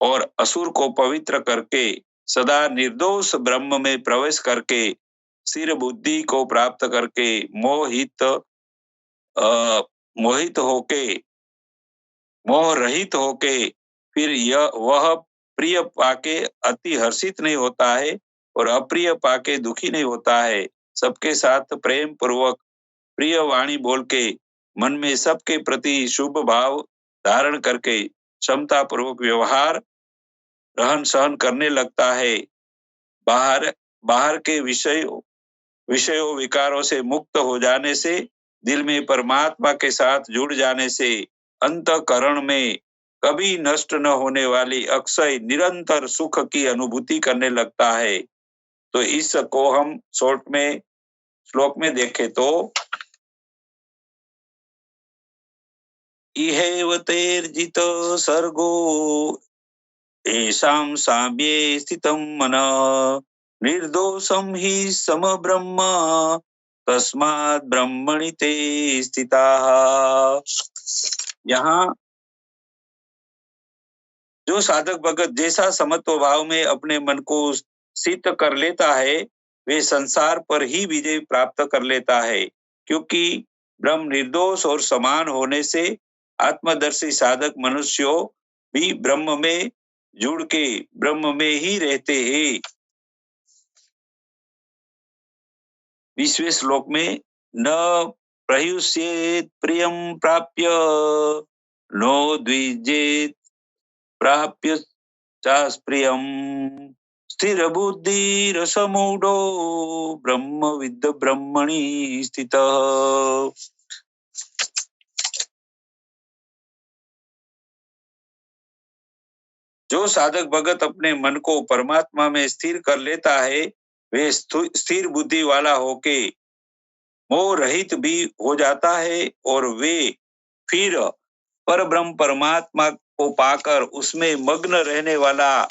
और असुर को पवित्र करके सदा निर्दोष ब्रह्म में प्रवेश करके स्थिर बुद्धि को प्राप्त करके मोह रहित होके फिर वह प्रिय पाके अति हर्षित नहीं होता है और अप्रिय पाके दुखी नहीं होता है। सबके साथ प्रेम पूर्वक प्रिय वाणी बोल के मन में सबके प्रति शुभ भाव धारण करके क्षमता पूर्वक व्यवहार रहन सहन करने लगता है। बाहर के विषयों विकारों से मुक्त हो जाने से, दिल में परमात्मा के साथ जुड़ जाने से अंतःकरण में कभी नष्ट न होने वाली अक्षय निरंतर सुख की अनुभूति करने लगता है। तो इसको हम श्लोक में देखें तो इहेव तेर्जित सर्गो येषां साम्ये स्थितं मनः निर्दोषं हि समब्रह्म तस्मात् ब्रह्मणि ते स्थिताः। यहाँ जो साधक भगत जैसा समत्व भाव में अपने मन को स्थित कर लेता है, वे संसार पर ही विजय प्राप्त कर लेता है, क्योंकि ब्रह्म निर्दोष और समान होने से आत्मदर्शी साधक मनुष्यों भी ब्रह्म में जुड़ के ब्रह्म में ही रहते हैं। 20वें श्लोक में न प्रयुष्येत प्रियं प्राप्य नो द्विजेत प्राप्य चास्प्रियं स्थिर बुद्धि रसमूढ़ो ब्रह्मविद् ब्रह्मणि स्थितः। जो साधक भगत अपने मन को परमात्मा में स्थिर कर लेता है, वे स्थिर बुद्धि वाला होके मोह रहित भी हो जाता है और वे फिर परब्रह्म परमात्मा को पाकर उसमें मग्न रहने वाला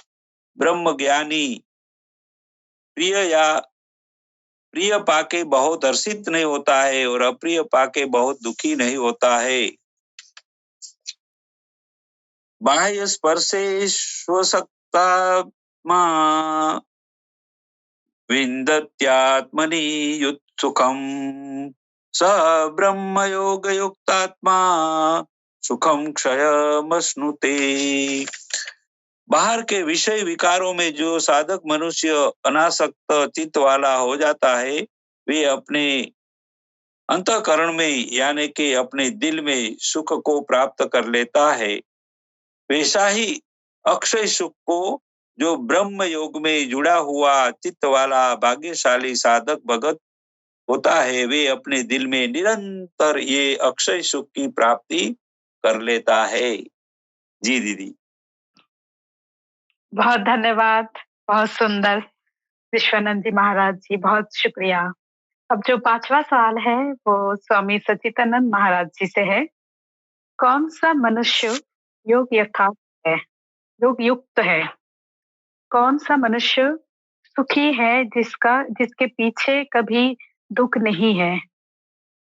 ब्रह्म ज्ञानी प्रिय पाके बहुत हर्षित नहीं होता है और अप्रिय पाके बहुत दुखी नहीं होता है। बाह्य स्पर्शे स्वसक्तात्मा विन्दत्यात्मनि युत्सुखं स ब्रह्मयोगयुक्तात्मा सुखम क्षयमश्नुते। बाहर के विषय विकारों में जो साधक मनुष्य अनासक्त चित्त वाला हो जाता है, वे अपने अंतःकरण में यानी कि अपने दिल में सुख को प्राप्त कर लेता है। वैसा ही अक्षय सुख को जो ब्रह्म योग में जुड़ा हुआ चित्त वाला भाग्यशाली साधक भगत होता है, वे अपने दिल में निरंतर ये अक्षय सुख की प्राप्ति कर लेता है। जी दीदी। बहुत धन्यवाद, बहुत सुंदर विश्वानंद जी महाराज जी, बहुत शुक्रिया। अब जो 5वां सवाल है वो स्वामी सच्चिदानंद महाराज जी से है। कौन सा मनुष्य योग यथार्थ है, योग युक्त है? कौन सा मनुष्य सुखी है जिसके पीछे कभी दुख नहीं है?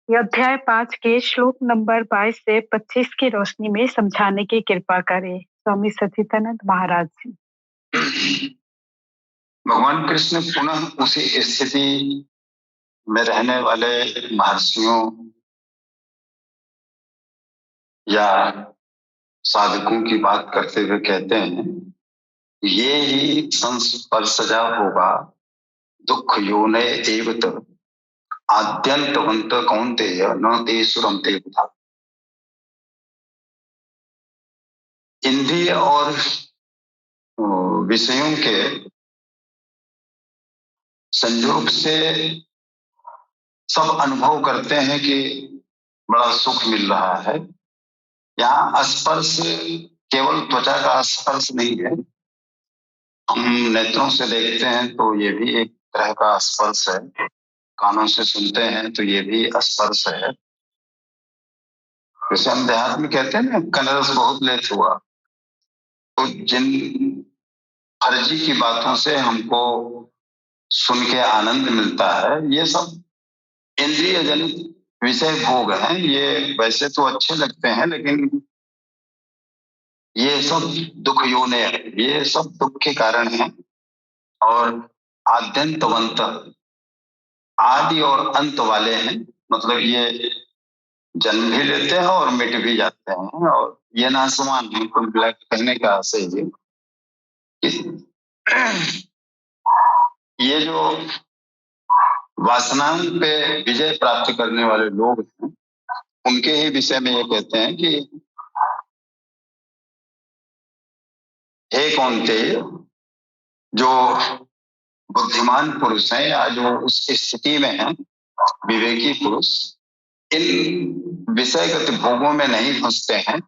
ये अध्याय 5 के श्लोक नंबर 22 से 25 की रोशनी में समझाने की कृपा करें स्वामी सच्चिदानंद महाराज जी। भगवान कृष्ण पुनः उसी स्थिति में रहने वाले महर्षियों या साधकों की बात करते हुए कहते हैं, ये ही संस्पर्शजा होगा दुख योने एवत आद्यंतवंत कौन्तेय न ते सुरमते बुधा। इंद्रिय और विषयों के संयोग से सब अनुभव करते हैं कि बड़ा सुख मिल रहा है। यहाँ स्पर्श केवल त्वचा का स्पर्श नहीं है, हम नेत्रों से देखते हैं तो ये भी एक तरह का स्पर्श है, कानों से सुनते हैं तो ये भी स्पर्श है। जैसे हम देहात में कहते हैं ना, कनरस बहुत लेट हुआ, तो जिन फर्जी की बातों से हमको सुन के आनंद मिलता है, ये सब इंद्रिय जनित विषय भोग हैं। ये वैसे तो अच्छे लगते हैं, लेकिन ये सब दुख योने हैं, ये सब दुख के कारण हैं। और आद्यंतवंत, आदि और अंत वाले हैं, मतलब ये जन्म भी लेते हैं और मिट भी जाते हैं। और ये नासमान है, कुल मिला कहने का सही है। ये जो वासनाओं पे विजय प्राप्त करने वाले लोग हैं, उनके ही विषय में ये कहते हैं कि हे कौन्ते, जो बुद्धिमान पुरुष हैं या जो उस स्थिति में हैं, विवेकी पुरुष, इन विषयगत भोगों में नहीं फंसते हैं।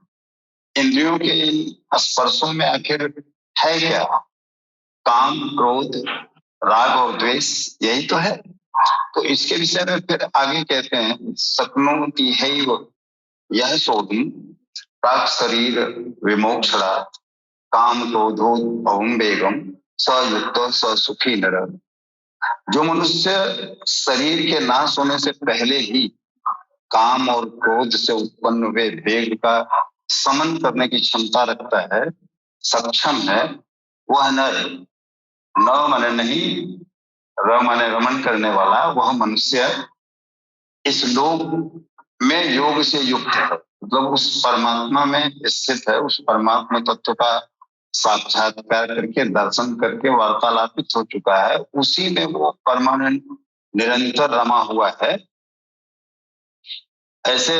इंद्रियों के इन स्पर्शों में आखिर है क्या? काम, क्रोध, राग और द्वेष, यही तो है। तो इसके विषय में फिर आगे कहते हैं, शक्नोति हैव यह सोधि प्राक शरीर विमोक्षणा काम क्रोधो वेगम सयुक्त स सुखी नर। जो मनुष्य शरीर के नाश होने से पहले ही काम और क्रोध से उत्पन्न हुए वेग का समन करने की क्षमता रखता है, सक्षम है, वह नर, न माने नहीं, र माने रमन करने वाला, वह मनुष्य इस लोक में योग से युक्त है। मतलब उस परमात्मा में स्थित है, उस परमात्मा तत्व का साक्षात्कार करके, दर्शन करके वार्तालापित हो चुका है, उसी में वो परमानेंट निरंतर रमा हुआ है। ऐसे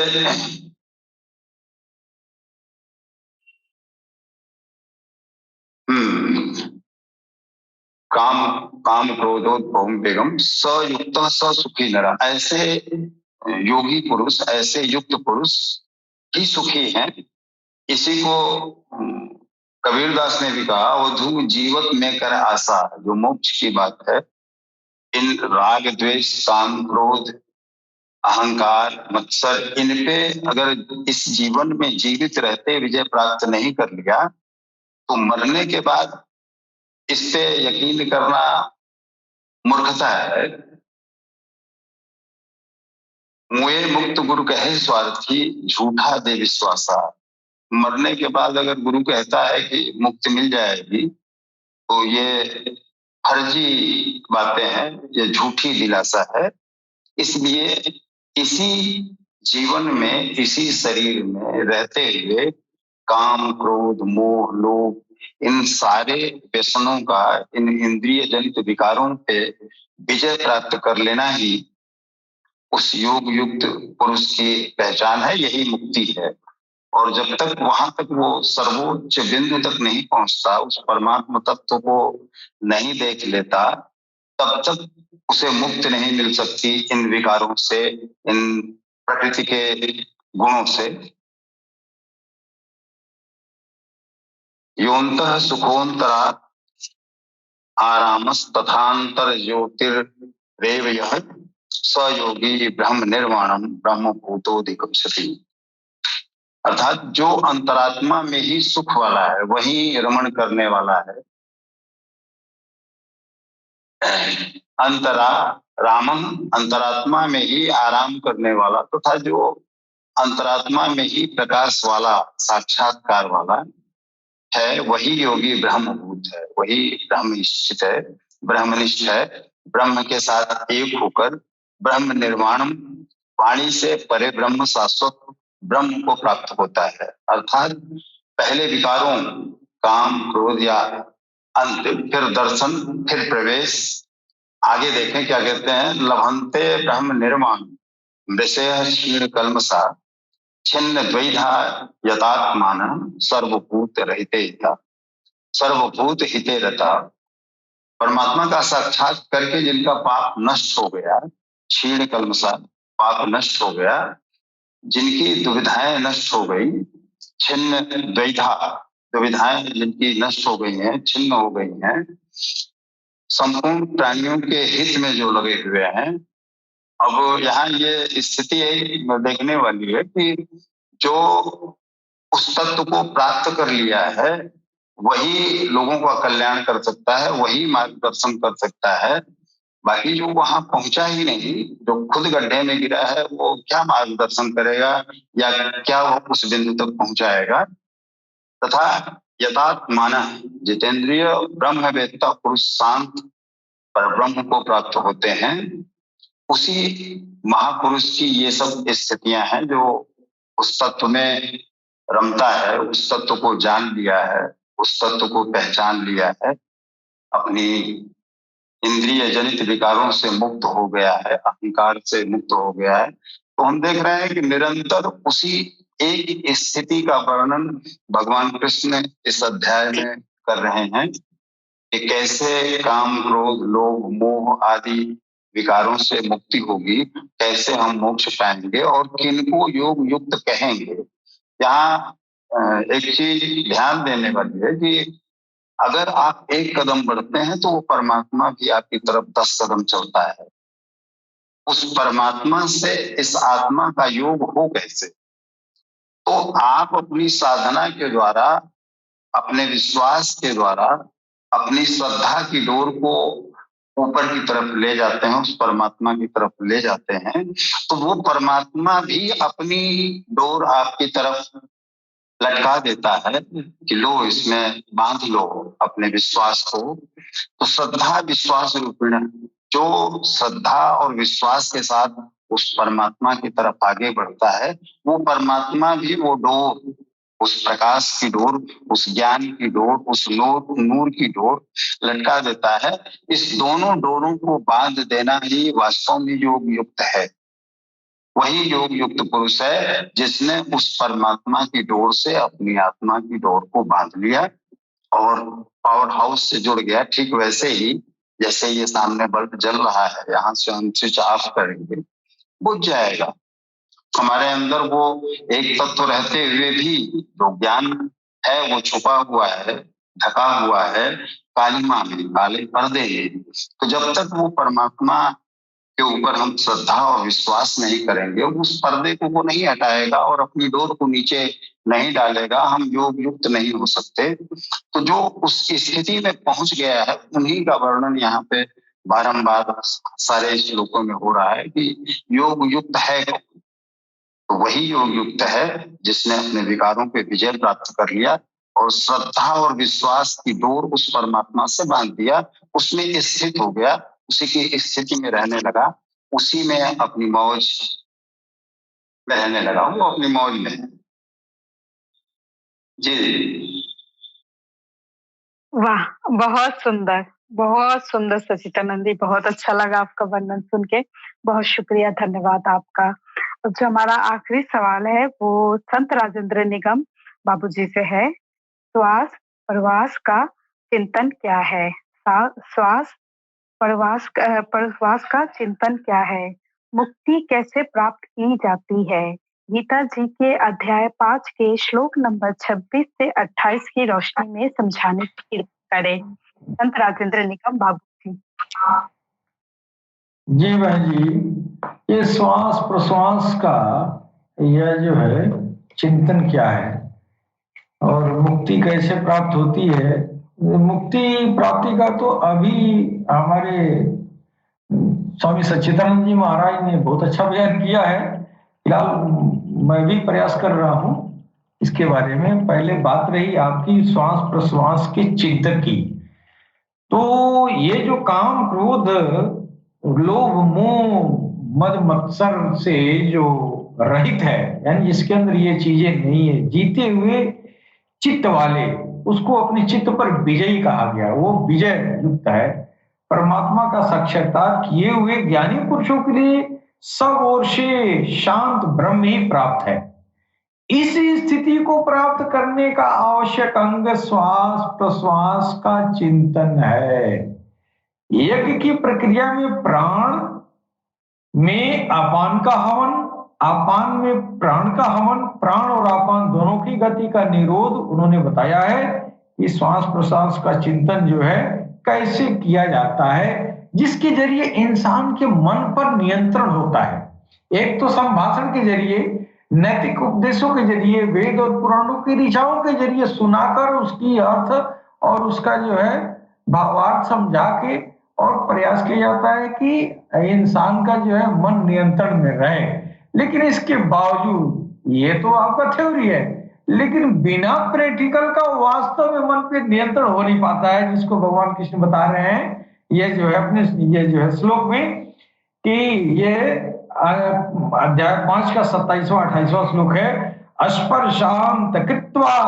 काम क्रोधोद्भवम बेगम सयुक्त स सुखी नरा। ऐसे योगी पुरुष, ऐसे युक्त पुरुष ही सुखी हैं। इसी को कबीरदास ने भी कहा, अवधू जीवत में कर आशा, जो मोक्ष की बात है। इन राग द्वेष काम क्रोध अहंकार मत्सर, इन पे अगर इस जीवन में जीवित रहते विजय प्राप्त नहीं कर लिया, तो मरने के बाद इस पे यकीन करना मूर्खता है। मुए मुक्त गुरु कहे स्वार्थी झूठा दे विश्वासा। मरने के बाद अगर गुरु कहता है कि मुक्ति मिल जाएगी, तो ये फर्जी बातें हैं, ये झूठी दिलासा है। इसलिए इसी जीवन में, इसी शरीर में रहते हुए काम क्रोध मोह लोभ, इन सारे व्यसनों का, इन इंद्रिय जनित विकारों पे विजय प्राप्त कर लेना ही उस योग युक्त पुरुष की पहचान है, यही मुक्ति है। और जब तक वहां तक वो सर्वोच्च बिंदु तक नहीं पहुंचता, उस परमात्मा तत्व को नहीं देख लेता, तब तक उसे मुक्त नहीं मिल सकती इन विकारों से, इन प्रकृति के गुणों से। योन्तः सुखोन्तरा आरामस तथांतर ज्योतिर्रेव यह सयोगी ब्रह्म निर्वाणम ब्रह्म भूतोदिगच्छति। अर्थात जो अंतरात्मा में ही सुख वाला है, वही रमण करने वाला है। अंतरा रामम, अंतरात्मा में ही आराम करने वाला, तथा तो जो अंतरात्मा में ही प्रकाश वाला, साक्षात्कार वाला है, वही योगी ब्रह्मभूत है, वही ब्रह्मनिष्ठ है, ब्रह्मनिष्ठ है। ब्रह्म के साथ एक होकर ब्रह्म निर्वाणम, वाणी से परे ब्रह्म शाश्वत ब्रह्म को प्राप्त होता है। अर्थात पहले विकारों काम क्रोध या अंत, फिर दर्शन, फिर प्रवेश। आगे देखें क्या कहते हैं, लभंते ब्रह्म निर्वाण विषय क्षीण कल्मषा। छिन्न द्वैधा यतात्मान सर्वभूत रहते था, सर्वभूत हिते रता। परमात्मा का साक्षात करके जिनका पाप नष्ट हो गया, क्षीण कल्मषा पाप नष्ट हो गया, जिनकी दुविधाएं नष्ट हो गई, छिन्न द्वैधा दुविधाएं जिनकी नष्ट हो गई हैं, छिन्न हो गई हैं, संपूर्ण प्राणियों के हित में जो लगे हुए हैं। अब यहाँ ये स्थिति देखने वाली है कि जो उस तत्व को प्राप्त कर लिया है वही लोगों का कल्याण कर सकता है, वही मार्गदर्शन कर सकता है। बाकी जो वहां पहुंचा ही नहीं, जो खुद गड्ढे में गिरा है, वो क्या मार्गदर्शन करेगा या क्या वो उस बिंदु तक पहुंचाएगा। तथा यथात्माना जितेंद्रिय ब्रह्मवेत्ता पुरुष शांत पर ब्रह्म को प्राप्त होते हैं, उसी महापुरुष की ये सब स्थितियां हैं जो उस तत्व में रमता है, उस तत्व को जान लिया है, उस तत्व को पहचान लिया है, अपनी इंद्रिय जनित विकारों से मुक्त हो गया है, अहंकार से मुक्त हो गया है। तो हम देख रहे हैं कि निरंतर उसी एक स्थिति का वर्णन भगवान कृष्ण इस अध्याय में कर रहे हैं कि कैसे काम क्रोध लोभ मोह आदि विकारों से मुक्ति होगी, कैसे हम मोक्ष पाएंगे और किनको योग युक्त कहेंगे। यहाँ एक चीज ध्यान देने वाली है कि अगर आप एक कदम बढ़ते हैं तो वो परमात्मा भी आपकी तरफ 10 कदम चलता है। उस परमात्मा से इस आत्मा का योग हो कैसे? तो आप अपनी साधना के द्वारा, अपने विश्वास के द्वारा, अपनी श्रद्धा की डोर को ऊपर की तरफ ले जाते हैं, उस परमात्मा की तरफ ले जाते हैं, तो वो परमात्मा भी अपनी डोर आपकी तरफ लटका देता है कि लो इसमें बांध लो अपने विश्वास को। तो श्रद्धा विश्वास रूपिण, जो श्रद्धा और विश्वास के साथ उस परमात्मा की तरफ आगे बढ़ता है, वो परमात्मा भी वो डोर, उस प्रकाश की डोर, उस ज्ञान की डोर, उस नूर की डोर लटका देता है। इस दोनों डोरों को बांध देना ही वास्तव में योग युक्त है। वही योग युक्त पुरुष है जिसने उस परमात्मा की डोर से अपनी आत्मा की डोर को बांध लिया और पावर हाउस से जुड़ गया। ठीक वैसे ही जैसे ये सामने बल्ब जल रहा है, यहाँ से हम स्विच ऑफ करेंगे, बुझ जाएगा। हमारे अंदर वो एक तत्व रहते हुए भी जो ज्ञान है वो छुपा हुआ है, ढका हुआ है कालिमा में, काले पर्दे में। तो जब तक वो परमात्मा के ऊपर हम श्रद्धा और विश्वास नहीं करेंगे, उस पर्दे को वो नहीं हटाएगा और अपनी डोर को नीचे नहीं डालेगा, हम योग युक्त नहीं हो सकते। तो जो उस स्थिति में पहुंच गया है उन्हीं का वर्णन यहाँ पे बारंबार सारे श्लोकों में हो रहा है कि योग युक्त है। तो वही योग युक्त है जिसने अपने विकारों पे विजय प्राप्त कर लिया और श्रद्धा और विश्वास की डोर उस परमात्मा से बांध दिया, उसमें स्थित हो गया, उसी की स्थिति में रहने लगा, उसी में अपनी मौज में रहने लगा, वो अपनी मौज में। जी वाह, बहुत सुंदर सचिदानंद जी, बहुत अच्छा लगा आपका वर्णन सुन के। बहुत शुक्रिया, धन्यवाद आपका। जो हमारा आखिरी सवाल है वो संत राजेंद्र निगम बाबूजी से है। श्वास प्रवास का चिंतन क्या है? श्वास प्रवास का चिंतन क्या है? मुक्ति कैसे प्राप्त की जाती है? गीता जी के अध्याय 5 के श्लोक नंबर 26 से 28 की रोशनी में समझाने की कृपा करें। संत राजेंद्र निगम बाबू जी बहन जी, ये श्वास प्रश्वास का यह जो है चिंतन क्या है और मुक्ति कैसे प्राप्त होती है? मुक्ति प्राप्ति का तो अभी हमारे स्वामी सच्चिदानंद जी महाराज ने बहुत अच्छा बयान किया है। फिलहाल मैं भी प्रयास कर रहा हूं इसके बारे में। पहले बात रही आपकी श्वास प्रश्वास के चिंतन की, तो ये जो काम क्रोध लोभ मोह मद मत्सर से जो रहित है, यानी जिसके अंदर ये चीजें नहीं है, जीते हुए चित्त वाले, उसको अपने चित्त पर विजयी कहा गया। वो विजय युक्त है। परमात्मा का साक्षात्कार किए हुए ज्ञानी पुरुषों के लिए सब ओर से शांत ब्रह्म ही प्राप्त है। इस स्थिति को प्राप्त करने का आवश्यक अंग श्वास प्रश्वास का चिंतन है। यज्ञ की प्रक्रिया में प्राण में अपान का हवन, अपान में प्राण का हवन, प्राण और अपान दोनों की गति का निरोध उन्होंने बताया है कि श्वास प्रश्वास का चिंतन जो है कैसे किया जाता है, जिसके जरिए इंसान के मन पर नियंत्रण होता है। एक तो संभाषण के जरिए, नैतिक उपदेशों के जरिए, वेद और पुराणों की ऋचाओं के जरिए सुनाकर उसकी अर्थ और उसका जो है भावार्थ समझा के और प्रयास किया जाता है कि इंसान का जो है मन नियंत्रण में रहे। लेकिन इसके बावजूद ये तो आपका थ्योरी है, लेकिन बिना प्रैक्टिकल का वास्तव में मन पे नियंत्रण हो नहीं पाता है, जिसको भगवान कृष्ण बता रहे हैं ये जो है अपने ये जो है श्लोक में कि ये अध्याय 5 का 27वां 28वां श्लोक है। अस्पर्शांत कृत्वा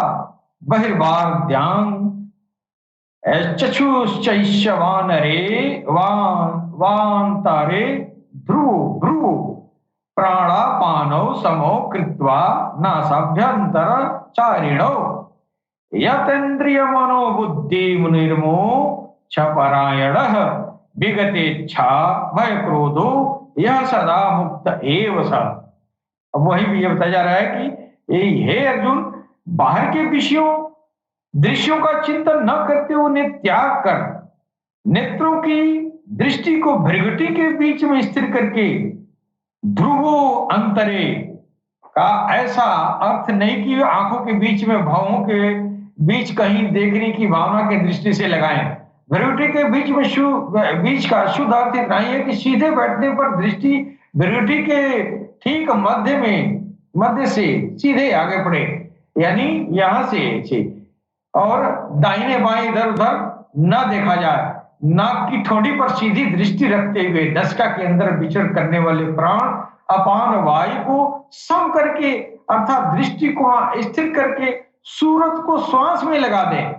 बहिर्वाद्यां चक्षुश्चैश्यवानरे वान्तारे ध्रुवो ध्रुवो प्राणापानौ समो कृत्वा नासाभ्यंतर चारिणौ यतेन्द्रिय मनोबुद्धि मुनिर्मो क्षपरायणः विगतेच्छा भय क्रोधो यह सदा मुक्त एव स। अब वही भी ये बताया जा रहा है कि हे अर्जुन, बाहर के विषयों दृश्यों का चिंतन न करते हुए उन्हें त्याग कर नेत्रों की दृष्टि को भृगुटी के बीच में स्थिर करके ध्रुवो अंतरे का ऐसा अर्थ नहीं कि आंखों के बीच में भावों के बीच कहीं देखने की भावना की दृष्टि से लगाएं। भृगुटी के बीच में बीच का शुद्ध अर्थ इतना ही है कि सीधे बैठने पर दृष्टि भृगुटी के ठीक मध्य से सीधे आगे बढ़े, यानी यहां से और दाहिने बाएं इधर उधर न देखा जाए। नाक की ठोड़ी पर सीधी दृष्टि रखते हुए नसिका के अंदर विचरण करने वाले प्राण अपान वायु को सम करके अर्थात दृष्टि को स्थिर करके सूरत को श्वास में लगा दें,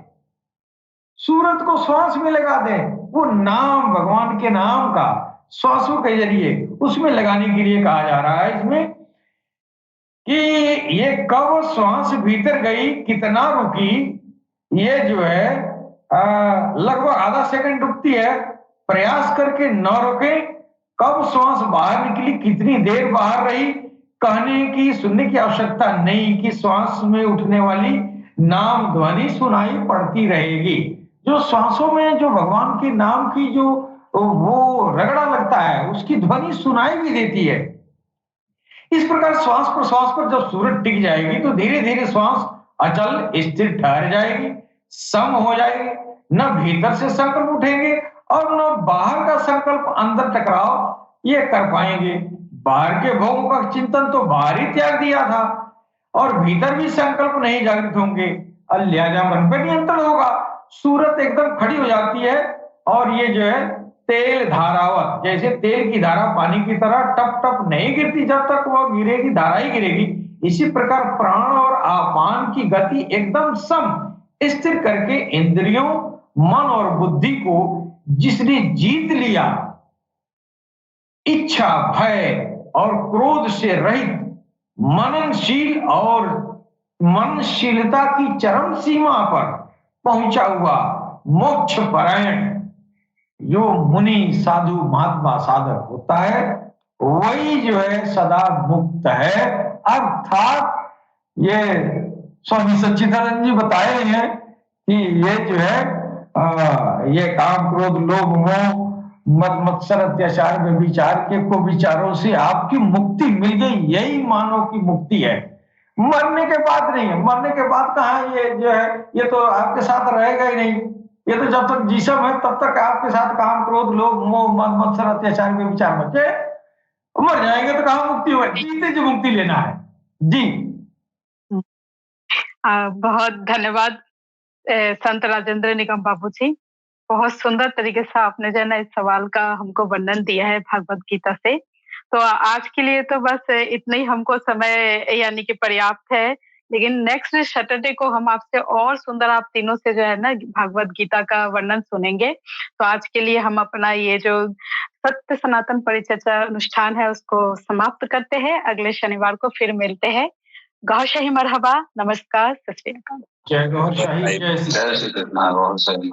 सूरत को श्वास में लगा दें। वो नाम भगवान के नाम का श्वासों के जरिए उसमें लगाने के लिए कहा जा रहा है इसमें कि ये कब श्वास भीतर गई, कितना रुकी, ये जो है लगभग आधा सेकंड रुकती है, प्रयास करके न रोके। कब श्वास बाहर निकली, कितनी देर बाहर रही, कहने की सुनने की आवश्यकता नहीं कि श्वास में उठने वाली नाम ध्वनि सुनाई पड़ती रहेगी। जो श्वासों में जो भगवान के नाम की जो वो रगड़ा लगता है उसकी ध्वनि सुनाई भी देती है। इस प्रकार श्वास प्रश्वास पर जब सूरत टिक जाएगी तो धीरे धीरे श्वास अचल स्थिर ठहर जाएगी, सम हो जाएगी, न भीतर से संकल्प उठेंगे और न बाहर का संकल्प अंदर टकराव ये कर पाएंगे। बाहर के भोगों का चिंतन तो बाहर ही त्याग दिया था और भीतर भी संकल्प नहीं जागृत होंगे, लिहाजा मन पर नियंत्रण होगा। सूरत एकदम खड़ी हो जाती है और ये जो है तेल धारावत, जैसे तेल की धारा पानी की तरह टप टप नहीं गिरती, जब तक वह गिरेगी धारा ही गिरेगी। इसी प्रकार प्राण और आपान की गति एकदम सम स्थिर करके इंद्रियों, मन और बुद्धि को जिसने जीत लिया, इच्छा, भय और क्रोध से रहित, मननशील और मननशीलता की चरम सीमा पर पहुंचा हुआ मोक्ष परायण जो मुनि साधु महात्मा साधक होता है वही जो है सदा मुक्त है। अर्थात ये स्वामी सच्चिदानंद जी बता रहे हैं कि ये जो है ये काम क्रोध लोभ मोह मद मत्सर अत्याचार में विचार के को विचारों से आपकी मुक्ति मिल गई, यही मानव की मुक्ति है। मरने के बाद नहीं है, मरने के बाद कहा ये जो है ये तो आपके साथ रहेगा ही नहीं, ये तो जब तक जिस्म है तब तक आपके साथ काम क्रोध लोभ मोह मद मत्सर अत्याचार में विचार बचे, मर जाएंगे तो कहाँ मुक्ति होगी, जीते जी मुक्ति लेना है जी। बहुत धन्यवाद संत राजेंद्र निगम बाबू जी, बहुत सुंदर तरीके से आपने जो है ना इस सवाल का हमको वर्णन दिया है भगवत गीता से। तो आज के लिए तो बस इतना ही हमको समय यानी कि पर्याप्त है, लेकिन नेक्स्ट सैटरडे को हम आपसे और सुंदर आप तीनों से जो है ना भगवत गीता का वर्णन सुनेंगे। तो आज के लिए हम अपना ये जो सत्य सनातन परिचर्चा अनुष्ठान है उसको समाप्त करते हैं। अगले शनिवार को फिर मिलते हैं। गौर शाही मरहबा, नमस्कार, सत श्री अकाल। जय गौर शाही, जय जय श्री कृष्ण, गौर शाही।